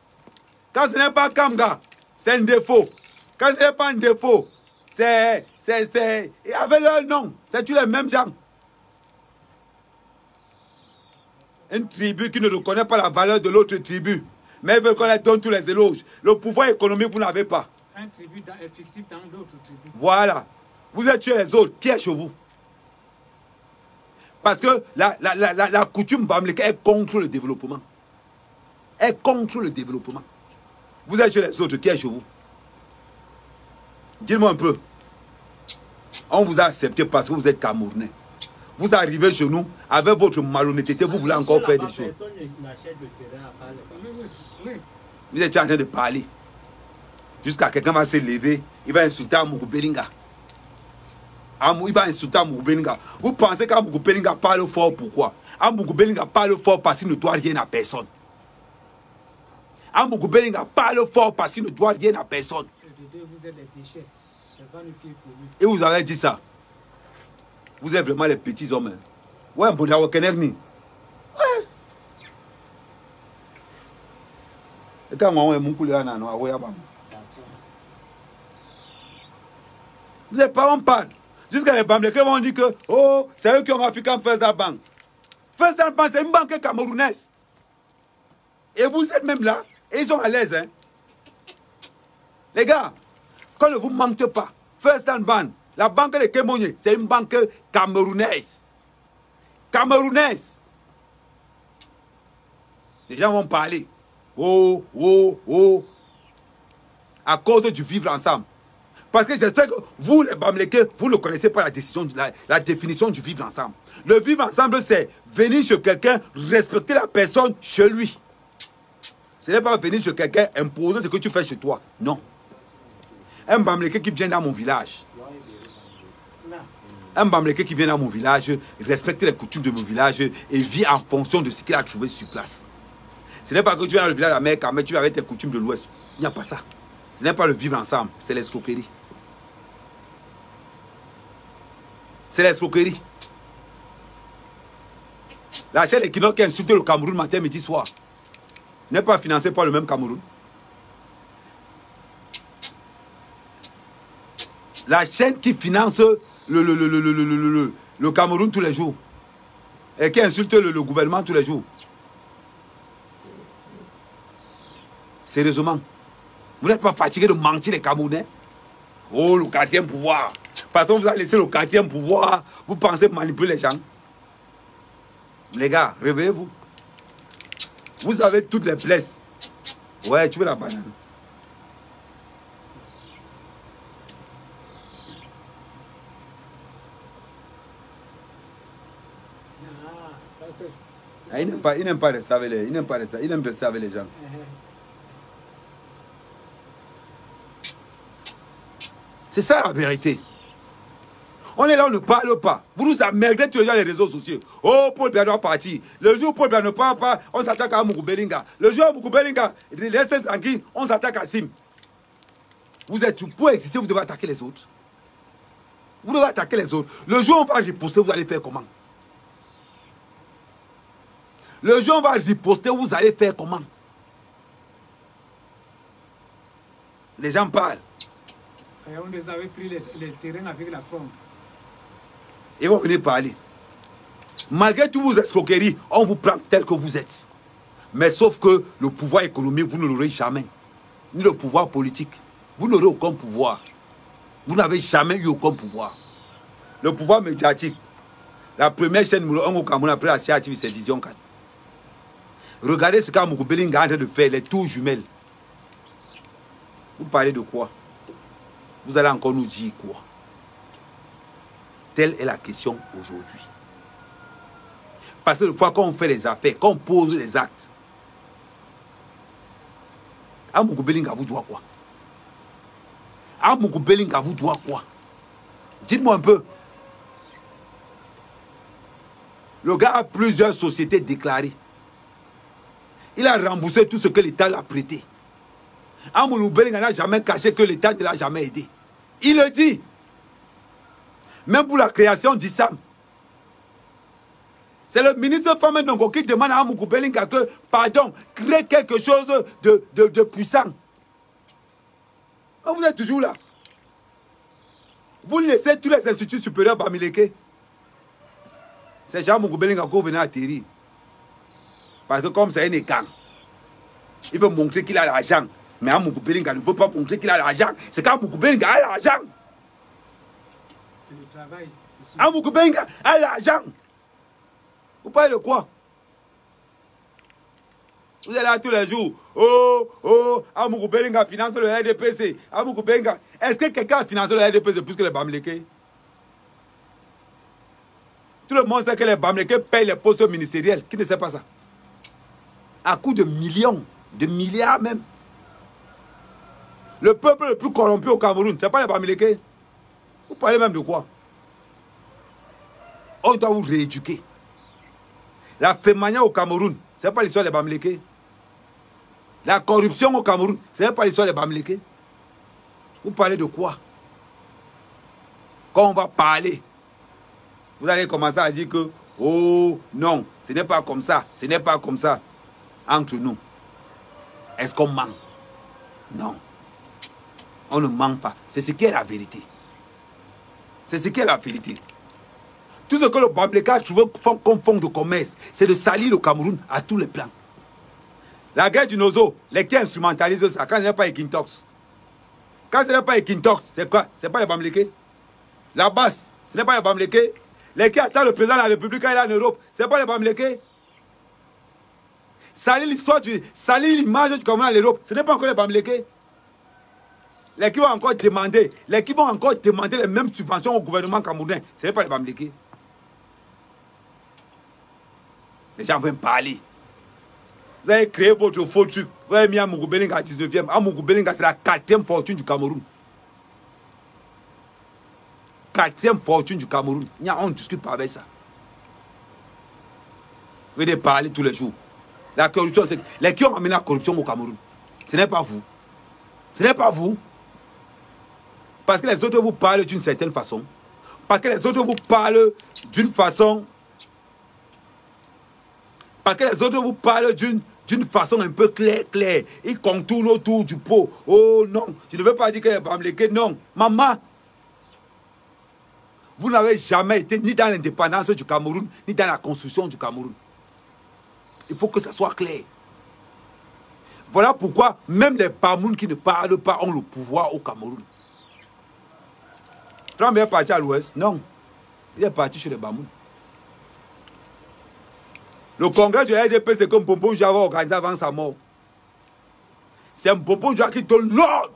Quand ce n'est pas Kamga, c'est un défaut. Quand ce n'est pas un défaut, c'est avec leur nom, c'est tous les mêmes gens. Une tribu qui ne reconnaît pas la valeur de l'autre tribu, mais veut qu'on leur donne tous les éloges. Le pouvoir économique, vous n'avez pas. Un tribu est fictif dans d'autres tribus. Voilà. Vous êtes chez les autres. Qui est chez vous? Parce que la coutume bamileke est contre le développement. Est contre le développement. Vous êtes chez les autres. Qui est chez vous? Dites-moi un peu. On vous a accepté parce que vous êtes Camerounais. Vous arrivez chez nous avec votre malhonnêteté, vous voulez encore faire des choses. Vous êtes en train de parler. Jusqu'à quelqu'un va se lever, il va insulter Amougou Belinga. Il va insulter Amougou Belinga. Vous pensez qu'Amougou Belinga parle fort, pourquoi? Amougou Belinga parle fort parce qu'il ne doit rien à personne. Amougou Belinga parle fort parce qu'il ne doit rien à personne. Vous êtes des déchets. Et vous avez dit ça. Vous êtes vraiment les petits hommes. Hein. Ouais, vous n'êtes pas, on parle. Jusqu'à les Bamileke vont dire que oh, c'est eux qui ont African First Bank. First Bank, c'est une banque camerounaise. Et vous êtes même là, et ils sont à l'aise. Hein. Les gars, quand ne vous mentez pas, First Bank, la banque de Kémonier, c'est une banque camerounaise. Camerounaise. Les gens vont parler. Oh, oh, oh. À cause du vivre ensemble. Parce que j'espère que vous, les Bamileke, vous ne connaissez pas la définition du vivre ensemble. Le vivre ensemble, c'est venir chez quelqu'un, respecter la personne chez lui. Ce n'est pas venir chez quelqu'un, imposer ce que tu fais chez toi. Non. Un Bamileke qui vient dans mon village. Un Bamileke qui vient dans mon village, respecte les coutumes de mon village et vit en fonction de ce qu'il a trouvé sur place. Ce n'est pas que tu viens dans le village de la mer, mais tu vas avec tes coutumes de l'Ouest. Il n'y a pas ça. Ce n'est pas le vivre ensemble, c'est l'escroquerie. C'est l'escroquerie. La chaîne Equinox qui insulte le Cameroun matin, midi, soir n'est pas financée par le même Cameroun. La chaîne qui finance le Cameroun tous les jours et qui insulte le gouvernement tous les jours. Sérieusement, vous n'êtes pas fatigué de mentir les Camerounais? Oh, le 4e pouvoir. Parce que vous avez laissé le 4e pouvoir, vous pensez manipuler les gens. Les gars, réveillez-vous. Vous avez toutes les blesses. Ouais, tu veux la banane? Ah, il n'aime pas rester avec les, il n'aime pas rester, il aime rester avec les gens. C'est ça la vérité. On est là, on ne parle pas. Vous nous emmerdez tous les gens les réseaux sociaux. Oh, Paul Biya doit partir. Le jour où Paul Biya ne parle pas, on s'attaque à Amougou Belinga. Le jour où Amougou Belinga reste tranquille, on s'attaque à Sim. Vous êtes pour exister, vous devez attaquer les autres. Vous devez attaquer les autres. Le jour où on va riposter, vous allez faire comment? Le jour où on va riposter, vous allez faire comment? Les gens parlent. Et on les avait pris les terrains avec la fronde. Ils vont venir parler. Malgré toutes vos escroqueries, on vous prend tel que vous êtes. Mais sauf que le pouvoir économique, vous ne l'aurez jamais. Ni le pouvoir politique. Vous n'aurez aucun pouvoir. Vous n'avez jamais eu aucun pouvoir. Le pouvoir médiatique. La première chaîne numéro 1 au Cameroun après la CATV, c'est Vision 4. Regardez ce qu'Amougou Belinga est en train de faire, les tours jumelles. Vous parlez de quoi? Vous allez encore nous dire quoi? Telle est la question aujourd'hui. Parce que le fois qu'on fait les affaires, qu'on pose les actes, Amougou Belinga vous doit quoi? Amougou Belinga vous doit quoi? Dites-moi un peu. Le gars a plusieurs sociétés déclarées. Il a remboursé tout ce que l'État l'a prêté. Amougou Belinga n'a jamais caché que l'État ne l'a jamais aidé. Il le dit. Même pour la création d'ISAM. C'est le ministre Femme Ndongo qui demande à Amougou Belinga que, pardon, crée quelque chose de puissant. Vous êtes toujours là. Vous laissez tous les instituts supérieurs Bamileke. C'est Jean Amougou Belinga qui venait atterrir. Parce que comme c'est un écart, il veut montrer qu'il a l'argent. Mais Amougou Belinga ne veut pas montrer qu'il a l'argent. C'est qu'Amougou Belinga a l'argent. Amougou Belinga a l'argent. Vous parlez de quoi? Vous êtes là tous les jours. Oh, Amougou Belinga finance le RDPC. Amougou Belinga. Est-ce que quelqu'un a financé le RDPC plus que les Bamileke? Tout le monde sait que les Bamileke payent les postes ministériels. Qui ne sait pas ça? À coût de millions, de milliards même. Le peuple le plus corrompu au Cameroun, ce n'est pas les Bamileke. Vous parlez même de quoi? On doit vous rééduquer. La fémania au Cameroun, ce n'est pas l'histoire des Bamileke. La corruption au Cameroun, ce n'est pas l'histoire des Bamileke. Vous parlez de quoi? Quand on va parler, vous allez commencer à dire que, oh non, ce n'est pas comme ça, ce n'est pas comme ça. Entre nous, est-ce qu'on ment? Non. On ne ment pas. C'est ce qui est la vérité. C'est ce qui est la vérité. Tout ce que le Bamileke a trouvé comme fond de commerce, c'est de salir le Cameroun à tous les plans. La guerre du Nozo, les qui instrumentalisent ça, quand ce n'est pas Ekintox. Quand ce n'est pas Ekintox, c'est quoi? Ce n'est pas les Bamileke. La basse, ce n'est pas les Bamileke. Les qui attendent le président de la République quand il est en Europe, ce n'est pas les Bamileke. Salir l'histoire, salir l'image du Cameroun à l'Europe, ce n'est pas encore les Bamileke. Les qui vont encore demander, les mêmes subventions au gouvernement camerounais, ce n'est pas les Bamileke. Les gens veulent parler. Vous avez créé votre faux truc. Vous avez mis Amougou Belinga à 19e. Amougou Belinga, c'est la 4e fortune du Cameroun. 4e fortune du Cameroun. On ne discute pas avec ça. Vous devez parler tous les jours. La corruption, c'est... Les qui ont amené la corruption au Cameroun, ce n'est pas vous. Ce n'est pas vous. Parce que les autres vous parlent d'une certaine façon. Parce que les autres vous parlent d'une façon... Parce que les autres vous parlent d'une façon un peu claire. Ils contournent autour du pot. Oh non, je ne veux pas dire que les Bamileke, non. Maman, vous n'avez jamais été ni dans l'indépendance du Cameroun, ni dans la construction du Cameroun. Il faut que ça soit clair. Voilà pourquoi même les Bamoun qui ne parlent pas ont le pouvoir au Cameroun. Trump est parti à l'ouest? Non. Il est parti chez les Bamoun. Le congrès du RDP, c'est comme Mpompo Njoua avait organisé avant sa mort. C'est Mpompo Njoua qui donne l'ordre.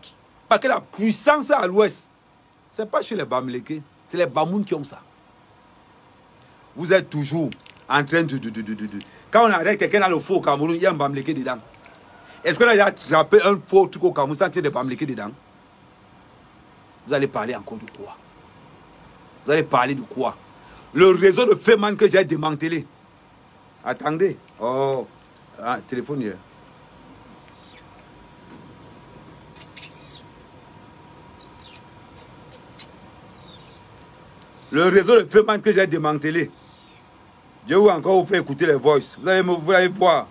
Parce que la puissance à l'ouest, ce n'est pas chez les Bamileke, c'est les Bamoun qui ont ça. Vous êtes toujours en train de... Quand on arrête quelqu'un dans le faux au Cameroun, il y a un Bamileke dedans. Est-ce qu'on a déjà attrapé un faux truc au Cameroun sans qu'il y ait des Bamileke dedans? Vous allez parler encore de quoi? Vous allez parler de quoi? Le réseau de Feman que j'ai démantelé. Attendez. Oh. Ah, téléphone hier. Le réseau de Feman que j'ai démantelé. Je vais encore vous faire écouter les voices. Vous allez voir.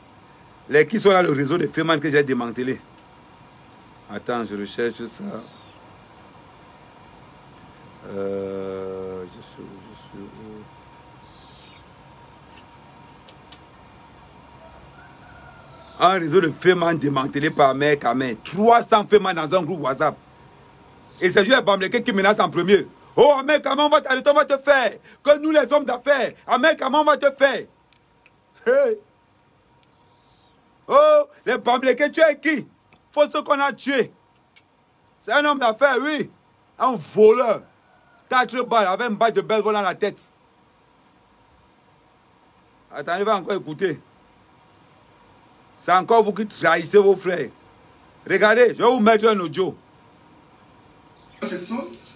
Les qui sont là, le réseau de Feman que j'ai démantelé. Attends, je recherche ça. Je suis où? Un réseau de Feman démantelé par Mère Kamen. 300 Feman dans un groupe WhatsApp. Et c'est juste les Bamileke qui menacent en premier. Oh, Mère Kamen, on va te faire. Que nous, les hommes d'affaires, Mère Kamen, on va te faire. Hey. Oh, les Bamileke, tu es qui? Faut ce qu'on a tué. C'est un homme d'affaires, oui. Un voleur. 4 balles avec une balle de baseball dans la tête. Attendez, va encore écouter. C'est encore vous qui trahissez vos frères. Regardez, je vais vous mettre un audio.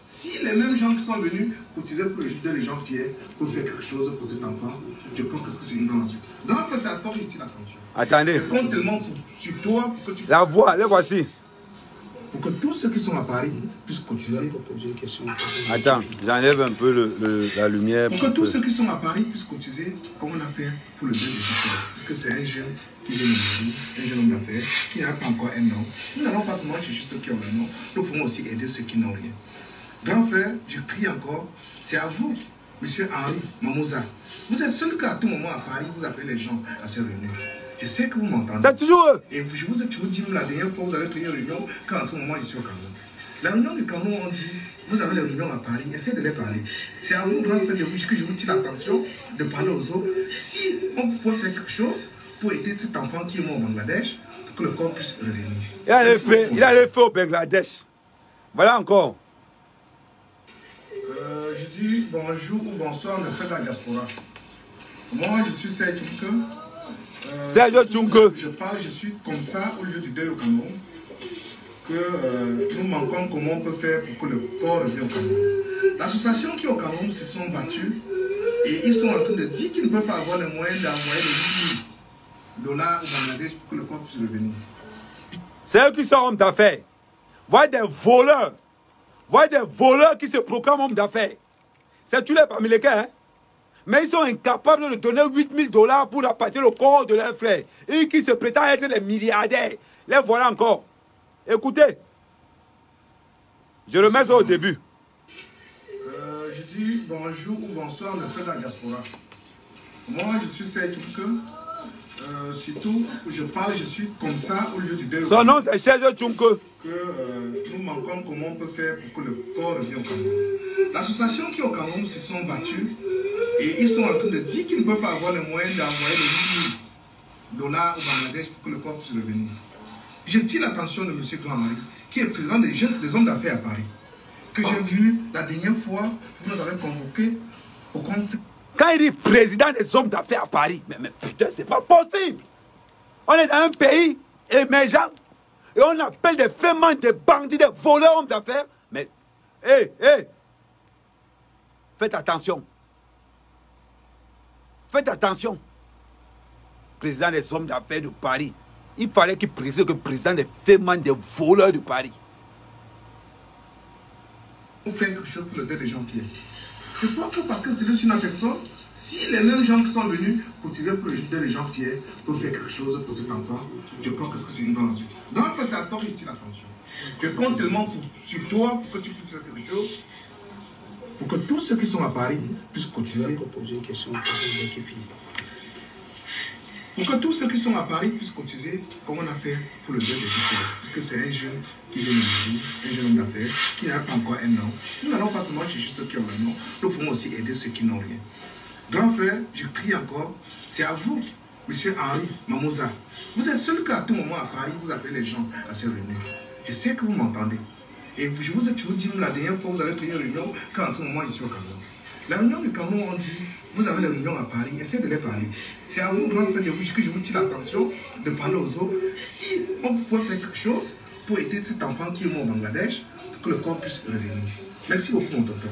Si les mêmes gens qui sont venus cotiser pour les gens Pierre pour faire quelque chose pour cet enfant, je pense que c'est une grande insulte. Donc, en fait, c'est à toi que je tire l'attention. Attendez. Je compte tellement sur toi pour que tu... La voix, le voici. Pour que tous ceux qui sont à Paris puissent cotiser. Attends, j'enlève un peu la lumière. Pour que tous ceux qui sont à Paris puissent cotiser, comme on a fait pour le bien des gens. Parce que c'est un jeune qui vient de Paris, un jeune homme d'affaires, qui n'a pas encore un nom. Nous n'allons pas seulement chercher ceux qui ont un nom, nous pouvons aussi aider ceux qui n'ont rien. Grand frère, je crie encore, c'est à vous Monsieur Henri Mamouza, vous êtes seul qu'à tout moment à Paris, vous appelez les gens à ces réunions. Je sais que vous m'entendez. C'est toujours eux. Et je vous ai toujours dit, la dernière fois, vous avez tenu une réunion, quand en ce moment, je suis au Cameroun. La réunion du Cameroun, on dit, vous avez les réunions à Paris, essayez de les parler. C'est à vous, grand frère de vous, que je vous tire l'attention de parler aux autres. Si on pouvait faire quelque chose pour aider cet enfant qui est mort au Bangladesh, pour que le corps puisse revenir. Il allait faire au Bangladesh. Voilà encore. Je dis bonjour ou bonsoir, mes frères de la diaspora. Moi, je suis Serge Tchunke. Serge Tchunke. Je parle, je suis comme ça au lieu du deuil au Cameroun. Que nous manquons comment on peut faire pour que le corps revienne au Cameroun. L'association qui est au Cameroun se sont battus et ils sont en train de dire qu'ils ne peuvent pas avoir les moyens d'envoyer les $1000 au Bangladesh pour que le corps puisse revenir. C'est eux qui sont hommes d'affaires. Voyez des voleurs. Voyez des voleurs qui se proclament hommes d'affaires. C'est tous les Bamileke, hein? Mais ils sont incapables de donner $8000 pour rapatrier le corps de leurs frères. Et qui se prétendent être les milliardaires. Les voilà encore. Écoutez. Je remets ça au début. Je dis bonjour ou bonsoir, mes frères de la diaspora. Moi, je suis Serge Tchunke. Surtout, je parle, je suis comme ça au lieu du deuil. Son nom, c'est Serge Tchunke. Que nous manquons comment on peut faire pour que le corps revienne au Cameroun. L'association qui est au Cameroun se sont battus et ils sont en train de dire qu'ils ne peuvent pas avoir les moyens d'envoyer les $1000 au Bangladesh pour que le corps puisse revenir. Je tire l'attention de M. Gouamari, qui est président des hommes d'affaires à Paris, que j'ai vu la dernière fois, vous nous avez convoqué au compte. Quand il dit président des hommes d'affaires à Paris, mais putain, c'est pas possible. On est dans un pays émergent et on appelle des fémins, des bandits, des voleurs hommes d'affaires. Mais, faites attention. Faites attention. Président des hommes d'affaires de Paris. Il fallait qu'il précise que président des fémins, des voleurs de Paris. On fait quelque chose pour le deuil des gens qui est. Je crois que parce que c'est lui une personne, si les mêmes gens qui sont venus cotiser pour le deuil des gens qui est, pour faire quelque chose pour cet enfant, je crois que c'est une bonne suite. Donc, en fait, c'est à toi que je tire l'attention. Je compte tellement sur toi pour que tu puisses faire quelque chose, pour que tous ceux qui sont à Paris puissent cotiser. Poser une question qui finit. Pour que tous ceux qui sont à Paris puissent cotiser, comme on a fait pour le deuil des gens, parce que c'est un jeune qui vient de mourir, un jeune homme d'affaires, qui n'a pas encore un nom. Nous n'allons pas seulement chercher ceux qui ont un nom, nous pouvons aussi aider ceux qui n'ont rien. Grand frère, je crie encore, c'est à vous, monsieur Henri Mamouza. Vous êtes seul qu'à tout moment à Paris, vous appelez les gens à ces réunions. Je sais que vous m'entendez. Et je vous ai toujours dit, la dernière fois, vous avez tenu une réunion, quand en ce moment, je suis au Cameroun. La réunion du Cameroun, on dit, vous avez des réunions à Paris, essayez de les parler. C'est à vous, grand frère de vous, que je vous tire l'attention de parler aux autres. Si on pouvait faire quelque chose pour aider cet enfant qui est mort au Bangladesh, pour que le corps puisse revenir. Merci beaucoup, mon tonton.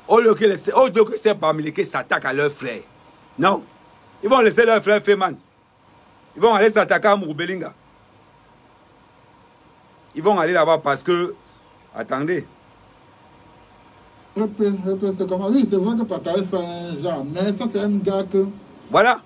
Au lieu que ces Bamileke s'attaquent à leurs frères. Non. Ils vont laisser leurs frères Féman. Ils vont aller s'attaquer à Mourbelinga. Ils vont aller là-bas parce que... Attendez. C'est comme oui, c'est vrai que Pataï fait un genre, mais ça c'est un gars que... Voilà.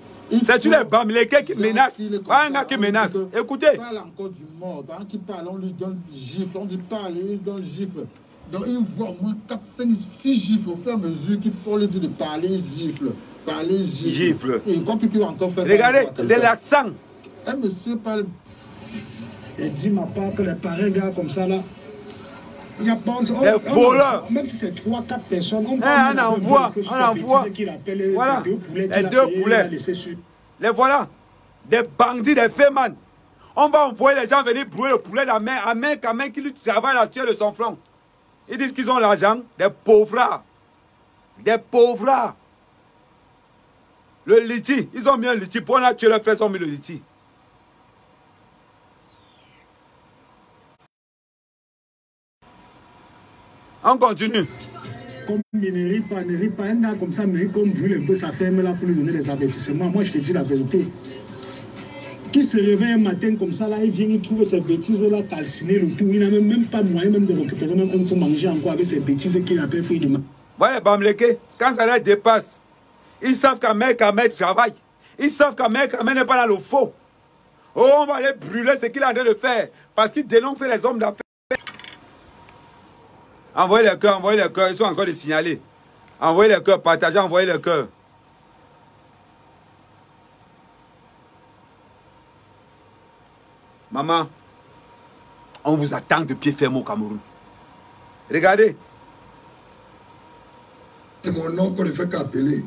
C'est tous les Bamileke qui menacent. Pas un gars qui menace. Écoutez. Il parle encore du mort. Pendant qu'il parle, on lui donne gifle. On dit parler, il donne gifle. Donc il voit au moins 4, 5, 6 gifles au fur et à mesure qu'il peut lui dire de parler, gifle. Parler, gifle. Gifle. Et quand il peut encore faire... Regardez, de l'accent. Un monsieur parle... Et dit ma part que les pareils gars comme ça là... Il y a pas... Les voleurs. Même si c'est 3, 4 personnes, on envoie. Voilà. Les 2 poulets. Les voilà. Des bandits, des fémans. On va envoyer les gens venir brûler le poulet à main qui lui travaille la sueur de son front. Ils disent qu'ils ont l'argent. Des pauvres. Des pauvres. Le litchi. Ils ont mis un litchi. Pour la tuer, leurs frères ont mis le litchi. On continue. Comme il ne rit pas, un gars comme ça, mais comme brûle un peu sa ferme là pour lui donner des avertissements. Moi, je te dis la vérité. Qui se réveille un matin comme ça, là, il vient, il trouve ces bêtises là, calcinées le tout. Il n'a même pas moyen même de récupérer même pour manger encore avec ces bêtises qu'il appelle fruits de main. Voilà, Bamileke, quand ça les dépasse, ils savent qu'un mec travaille. Ils savent qu'un mec n'est pas dans le faux. Oh, on va aller brûler ce qu'il a en train de faire parce qu'il dénonce les hommes d'affaires. Envoyez les cœurs, ils sont encore des signalés. Envoyez les cœurs, partagez, envoyez les cœurs. Maman, on vous attend de pied ferme au Cameroun. Regardez. C'est mon nom qu'on ne fait qu'appeler.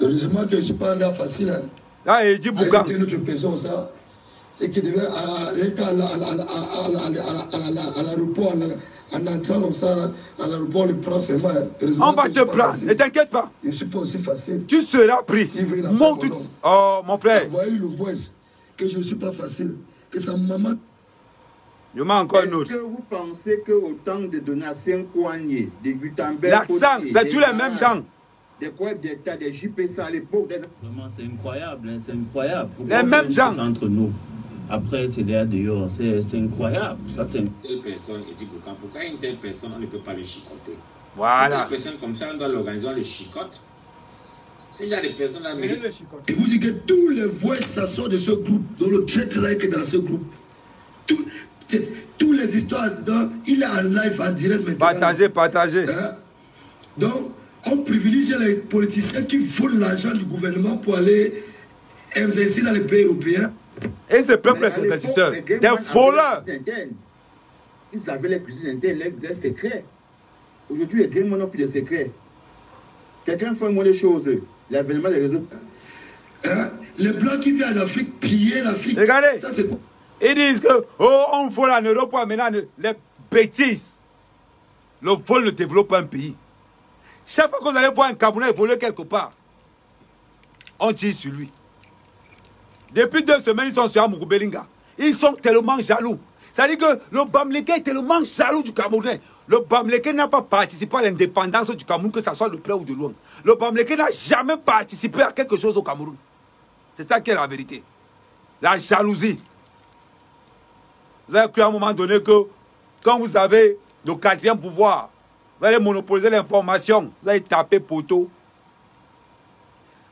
Heureusement que je ne suis pas un gars facile. Hein. Là, il dit Bouka. C'est une autre personne, ça. C'est qu'il devait aller à l'aéroport, en entrant comme ça, à l'aéroport, le prend ses mains. On va te prendre, ne t'inquiète pas. Je ne suis pas aussi facile. Tu seras pris. Si oh, mon frère. Voyez le voice que je ne suis pas facile. Que sa maman. Je m'en encore une autre. Est-ce que vous pensez qu'au temps de Donatien Kouagné, de Gutenberg, l'accent, c'est tous les mêmes gens. Des Koueb d'État, des JPS à l'époque. Vraiment, c'est incroyable, hein, c'est incroyable. Les mêmes gens. Entre nous. Après, c'est derrière dehors, c'est incroyable. Ça, c'est une telle personne, et dit pourquoi une telle personne, on ne peut pas les chicoter. Voilà. Une personne comme ça, on doit l'organiser, on les chicote. Si j'ai des personnes là, mais je vous dis que tous les voix s'assortent de ce groupe, dans le traiteur qui est dans ce groupe. Tous les histoires, il est en live, en direct maintenant. Partagez, partagez. Hein? Donc, on privilégie les politiciens qui volent l'argent du gouvernement pour aller investir dans les pays européens. Et ces peuples investisseurs, des voleurs. Ils avaient les cuisines internes, les secrets. Aujourd'hui, les gangs n'ont plus de secrets. Quelqu'un fait moins de choses. L'avènement des réseaux. Hein? Les blancs qui viennent en Afrique piller l'Afrique. Regardez. Ça, c'est quoi? Ils disent que, oh, on vole en Europe, maintenant, les bêtises. Le vol ne développe pas un pays. Chaque fois que vous allez voir un Camerounais voler quelque part, on tire sur lui. Depuis 2 semaines, ils sont sur Amougou-Belinga. Ils sont tellement jaloux. Ça veut dire que le Bamileke est tellement jaloux du Camerounais. Le Bamileke n'a pas participé à l'indépendance du Cameroun, que ce soit de près ou de loin. Le Bamileke n'a jamais participé à quelque chose au Cameroun. C'est ça qui est la vérité. La jalousie. Vous avez cru à un moment donné que quand vous avez le 4e pouvoir, vous allez monopoliser l'information, vous allez taper poteau.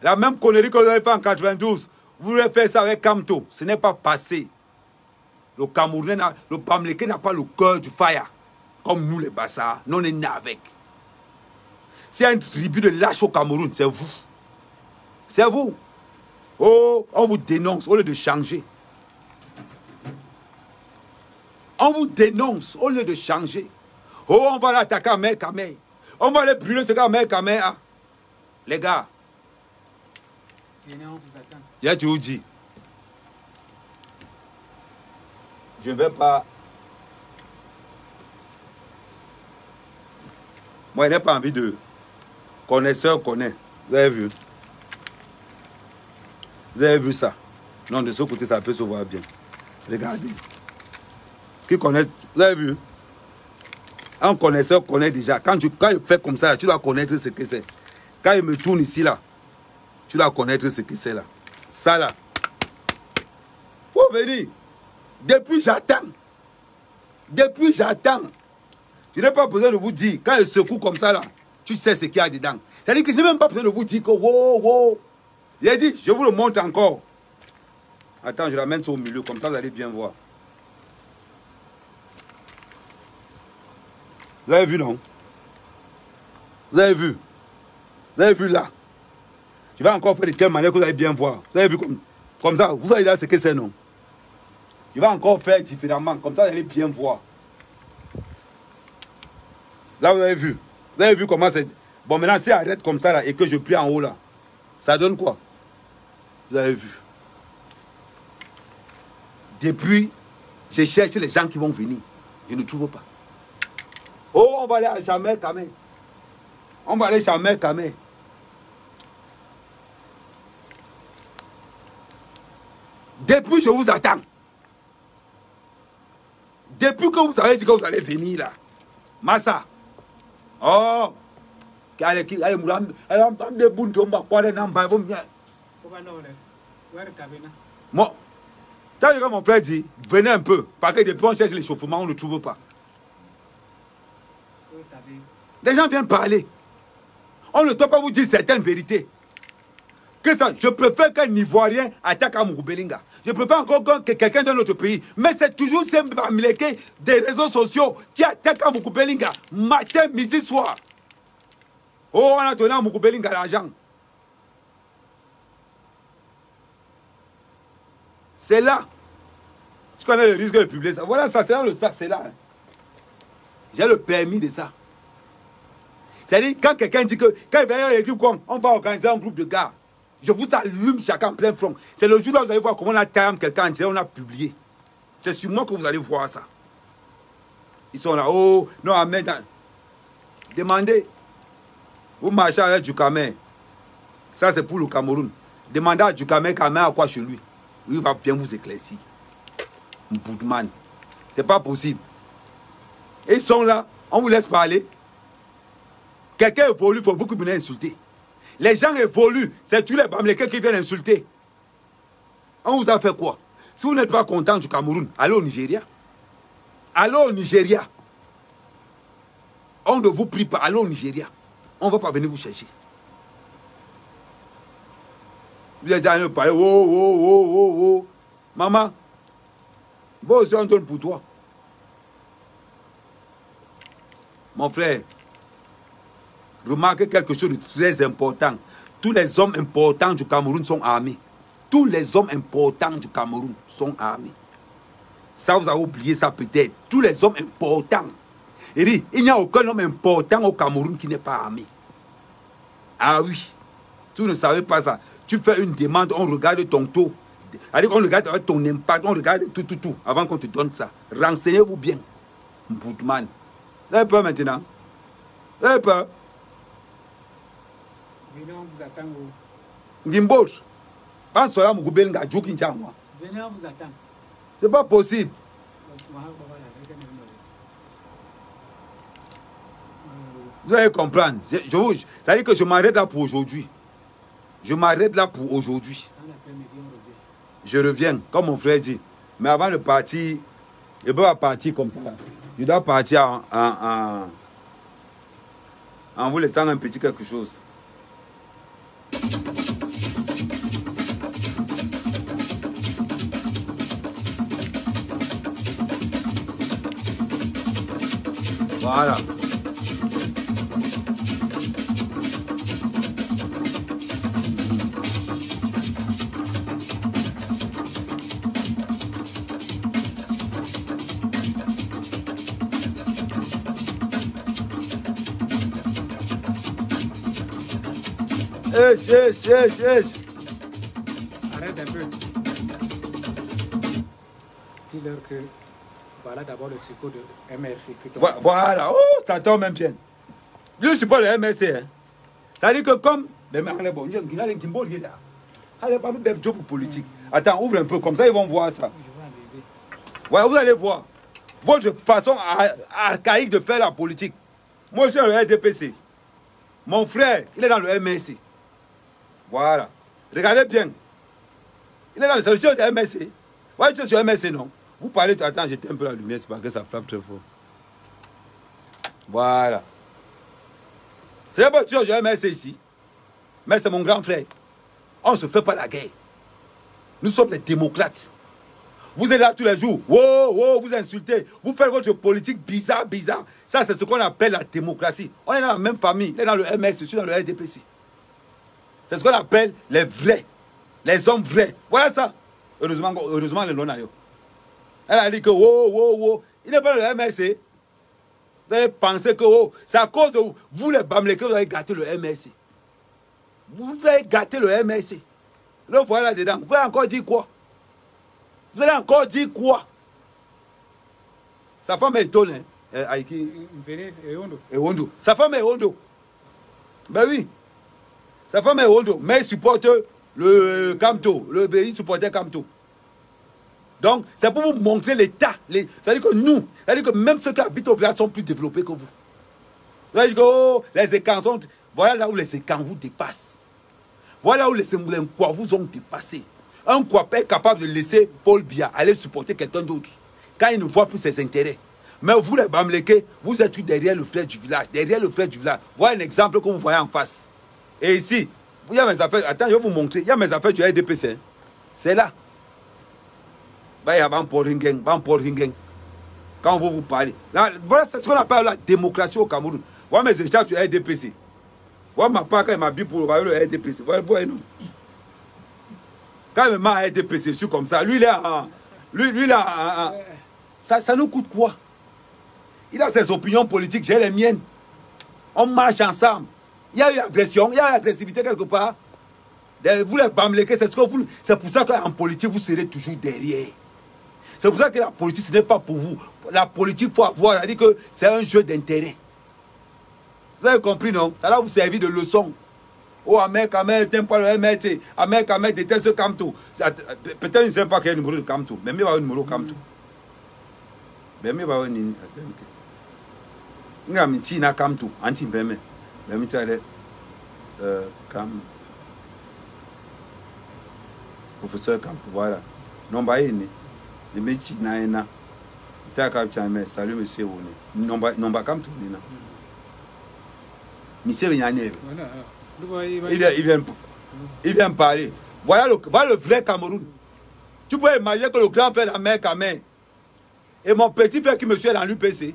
La même connerie que vous avez fait en 92, vous voulez faire ça avec Kamto. Ce n'est pas passé. Le Camerounais, le Bamileke n'a pas le cœur du fire. Comme nous les Bassards, nous on est nés avec. S'il y a une tribu de lâches au Cameroun, c'est vous. C'est vous. Oh, on vous dénonce au lieu de changer. On vous dénonce au lieu de changer. Oh, on va l'attaquer à Mère Kamé. On va aller brûler ce gars à Mère Kamé. Hein? Les gars. Il y a du dit. Je ne vais pas. Moi, je n'ai pas envie de. Connaisseur connaît. Vous avez vu? Vous avez vu ça? Non, de ce côté, ça peut se voir bien. Regardez. Qui connaissent? Vous avez vu? Un connaisseur connaît déjà. Quand il fait comme ça, tu dois connaître ce que c'est. Quand il me tourne ici, là, tu dois connaître ce que c'est là. Ça, là. Faut venir. Depuis, j'attends. Depuis, j'attends. Je n'ai pas besoin de vous dire. Quand il secoue comme ça, là, tu sais ce qu'il y a dedans. C'est-à-dire que je n'ai même pas besoin de vous dire que wow, wow. Il a dit, je vous le montre encore. Attends, je l'amène ça au milieu, comme ça, vous allez bien voir. Vous avez vu, non? Vous avez vu? Vous avez vu là? Je vais encore faire de quelle manière que vous allez bien voir. Vous avez vu comme ça? Vous allez là ce que c'est, non? Je vais encore faire différemment. Comme ça, vous allez bien voir. Là, vous avez vu. Vous avez vu comment c'est. Bon, maintenant, si j'arrête comme ça là et que je plie en haut là, ça donne quoi? Vous avez vu. Depuis, je cherche les gens qui vont venir. Je ne trouve pas. Oh, on va aller à Chamel Kamé. On va aller à Chamel Kamé. Depuis, je vous attends. Depuis que vous avez dit que vous allez venir là. Massa. Oh. Allez, moi, quand mon frère dit, venez un peu. Parce que depuis on cherche l'échauffement, on ne le trouve pas. Les gens viennent parler. On ne doit pas vous dire certaines vérités. Que ça, je préfère qu'un Ivoirien attaque à Amougou-Belinga. Je préfère encore que quelqu'un d'un autre pays. Mais c'est toujours ces Bamileke des réseaux sociaux qui attaquent à Amougou-Belinga. Matin, midi, soir. Oh, on a donné à Moukobelinga l'argent. C'est là. Je connais le risque de publier ça. Voilà, ça, c'est dans le sac, c'est là. J'ai le permis de ça. C'est-à-dire, quand quelqu'un dit que, quand il dit qu'on va organiser un groupe de gars, je vous allume chacun en plein front. C'est le jour où vous allez voir comment on a taillé quelqu'un, on a publié. C'est sur moi que vous allez voir ça. Ils sont là, oh, non, amen. Demandez. Vous marchez avec Djoukame. Ça, c'est pour le Cameroun. Demandez à Djoukame à quoi chez lui. Il va bien vous éclaircir. Boudman. C'est pas possible. Et ils sont là, on vous laisse parler. Quelqu'un évolue, il faut beaucoup venir insulter. Les gens évoluent, c'est tous les Bamileke qui viennent insulter. On vous a fait quoi? Si vous n'êtes pas content du Cameroun, allez au Nigeria. Allez au Nigeria. On ne vous prie pas, allez au Nigeria. On ne va pas venir vous chercher. Vous êtes allé parler, oh. Maman, bon, aussi on donne pour toi. Mon frère, remarquez quelque chose de très important. Tous les hommes importants du Cameroun sont armés. Tous les hommes importants du Cameroun sont armés. Ça, vous avez oublié ça peut-être. Tous les hommes importants. Il dit, il n'y a aucun homme important au Cameroun qui n'est pas armé. Ah oui. Si vous ne savez pas ça, tu fais une demande, on regarde ton taux. On regarde ton impact, on regarde tout, avant qu'on te donne ça. Renseignez-vous bien. Boudman. Vous avez peur maintenant? Vous avez peur? Venez, on vous attend. Gimbot. Venez, on vous attend. C'est pas possible. Vous allez comprendre. Ça veut dire que je m'arrête là pour aujourd'hui. Je m'arrête là pour aujourd'hui. Je reviens, comme mon frère dit. Mais avant de partir, je ne peux pas partir comme ça. Je dois partir en vous laissant un petit quelque chose. Voilà. Arrête un peu. Dis-leur que voilà d'abord le support de MRC. Voilà, oh, ça tombe même bien. Je suppose le MRC. Hein. Ça dit que comme. Allez, pas de job politique. Attends, ouvre un peu, comme ça ils vont voir ça. Voilà, vous allez voir. Votre façon archaïque de faire la politique. Moi, je suis dans le RDPC. Mon frère, il est dans le MRC. Voilà. Regardez bien. Il est dans le solution de MRC. Ouais, tu es sur MRC, non? Vous parlez, attends, j'éteins un peu la lumière, c'est parce que ça frappe très fort. Voilà. C'est pas sûr, j'ai MRC ici. Mais c'est mon grand frère. On ne se fait pas la guerre. Nous sommes les démocrates. Vous êtes là tous les jours. Wow, vous insultez. Vous faites votre politique bizarre. Ça, c'est ce qu'on appelle la démocratie. On est dans la même famille. On est dans le MS, je suis dans le RDPC. C'est ce qu'on appelle les vrais. Les hommes vrais. Voilà ça. Heureusement, le non. Elle a dit que, il n'est pas dans le MSC. Vous allez penser que, c'est à cause de vous, les Bamileke, vous avez gâté le MSC. Vous avez gâté le MSC. Là, voilà dedans. Vous allez encore dire quoi? Vous allez encore dire quoi? Sa femme est étonnée. Aïki. Ewondo. Sa femme est Ewondo. Ben oui. Sa femme est Ewondo. Mais il supporte le Kamto. Il supportait Kamto. Donc, c'est pour vous montrer l'état. C'est-à-dire que nous, c'est-à-dire que même ceux qui habitent au village sont plus développés que vous. C'est-à-dire que les écans sont. Voilà là où les écans vous dépassent. Voilà où les Semboulenkois vous ont dépassé. Un Kouapé est capable de laisser Paul Biya aller supporter quelqu'un d'autre quand il ne voit plus ses intérêts. Mais vous, les Bamileke, vous êtes derrière le frère du village. Derrière le frère du village. Voilà un exemple que vous voyez en face. Et ici, il y a mes affaires. Attends, je vais vous montrer. Il y a mes affaires du RDPC. C'est là. Il y a Bamporingen. Quand on vous parler. Là, voilà ce qu'on appelle la démocratie au Cameroun. Voilà mes échanges du RDPC. Voilà ma part quand il m'habille pour le RDPC. Voilà, non. Quand il m'a RDPC, je suis comme ça. Lui, ça nous coûte quoi? Il a ses opinions politiques, j'ai les miennes. On marche ensemble. Il y a eu agression, il y a eu agressivité quelque part. Vous les bamléquez, c'est pour ça qu'en politique, vous serez toujours derrière. C'est pour ça que la politique, ce n'est pas pour vous. La politique, il faut avoir, c'est-à-dire que c'est un jeu d'intérêt. Vous avez compris, non? Ça va vous servir de leçon. Oh, Ahmed Kamel, t'aimes pas le MRT. Ahmed Kamel déteste Kamto. Peut-être qu'ils n'aiment pas qu'il y ait un numéro de Kamto. Mais il va y avoir un numéro de Kamto. Mais il va y avoir un numéro de Kamto. Il y a un numéro de Kamto. Professeur Kamto, voilà. Non, bah, il y a un numéro de salut, monsieur. Non, bah, Kamto. Monsieur Vignanier. Il vient parler. Voilà le vrai Cameroun. Tu peux imaginer que le grand frère de la mère Kamel et mon petit frère qui me suit dans l'UPC,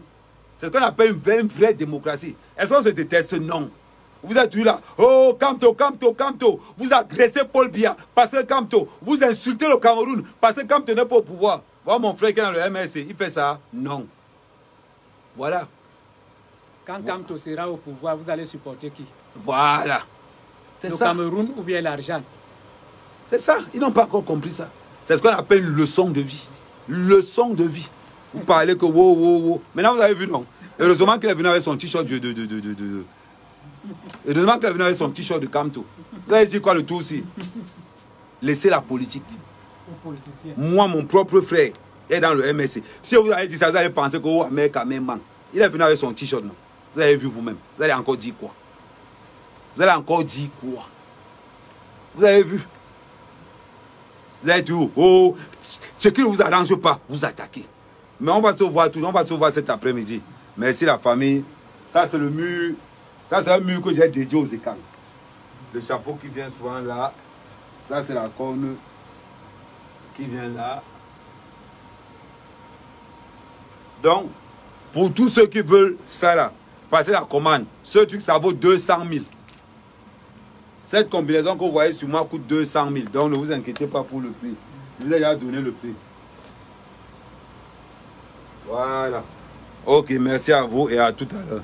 c'est ce qu'on appelle une vraie démocratie. Est-ce qu'on se déteste? Non. Vous êtes toujours là. Oh, Kamto, Kamto, Kamto. Vous agressez Paul Biya parce que Kamto. Vous insultez le Cameroun parce que Kamto n'est pas au pouvoir. Voilà mon frère qui est dans le MSC. Il fait ça? Non. Voilà. Quand Kamto sera au pouvoir, vous allez supporter qui? Voilà. Le Cameroun ou bien l'argent? C'est ça. Ils n'ont pas encore compris ça. C'est ce qu'on appelle une leçon de vie. Leçon de vie. Vous parlez que wow, wow, wow. Maintenant, vous avez vu, non? Heureusement qu'il est venu avec son t-shirt Heureusement qu'il est venu avec son t-shirt de Kamto. Vous avez dit quoi le tout aussi? Laissez la politique. Moi, mon propre frère est dans le MSC. Si vous avez dit ça, vous allez penser que oh, Ahmed Kamel manque. Il est venu avec son t-shirt, non? Vous avez vu vous-même. Vous allez encore dire quoi? Vous allez encore dire quoi? Vous avez vu? Vous avez dit, oh, ce qui ne vous arrange pas, vous attaquez. Mais on va se voir tout, on va se voir cet après-midi. Merci la famille. Ça c'est le mur. Ça c'est un mur que j'ai dédié aux écailles. Le chapeau qui vient souvent là. Ça c'est la corne qui vient là. Donc, pour tous ceux qui veulent ça là, passez la commande. Ce truc ça vaut 200 000. Cette combinaison que vous voyez sur moi coûte 200 000. Donc ne vous inquiétez pas pour le prix. Je vous ai déjà donné le prix. Voilà. Ok, merci à vous et à tout à l'heure.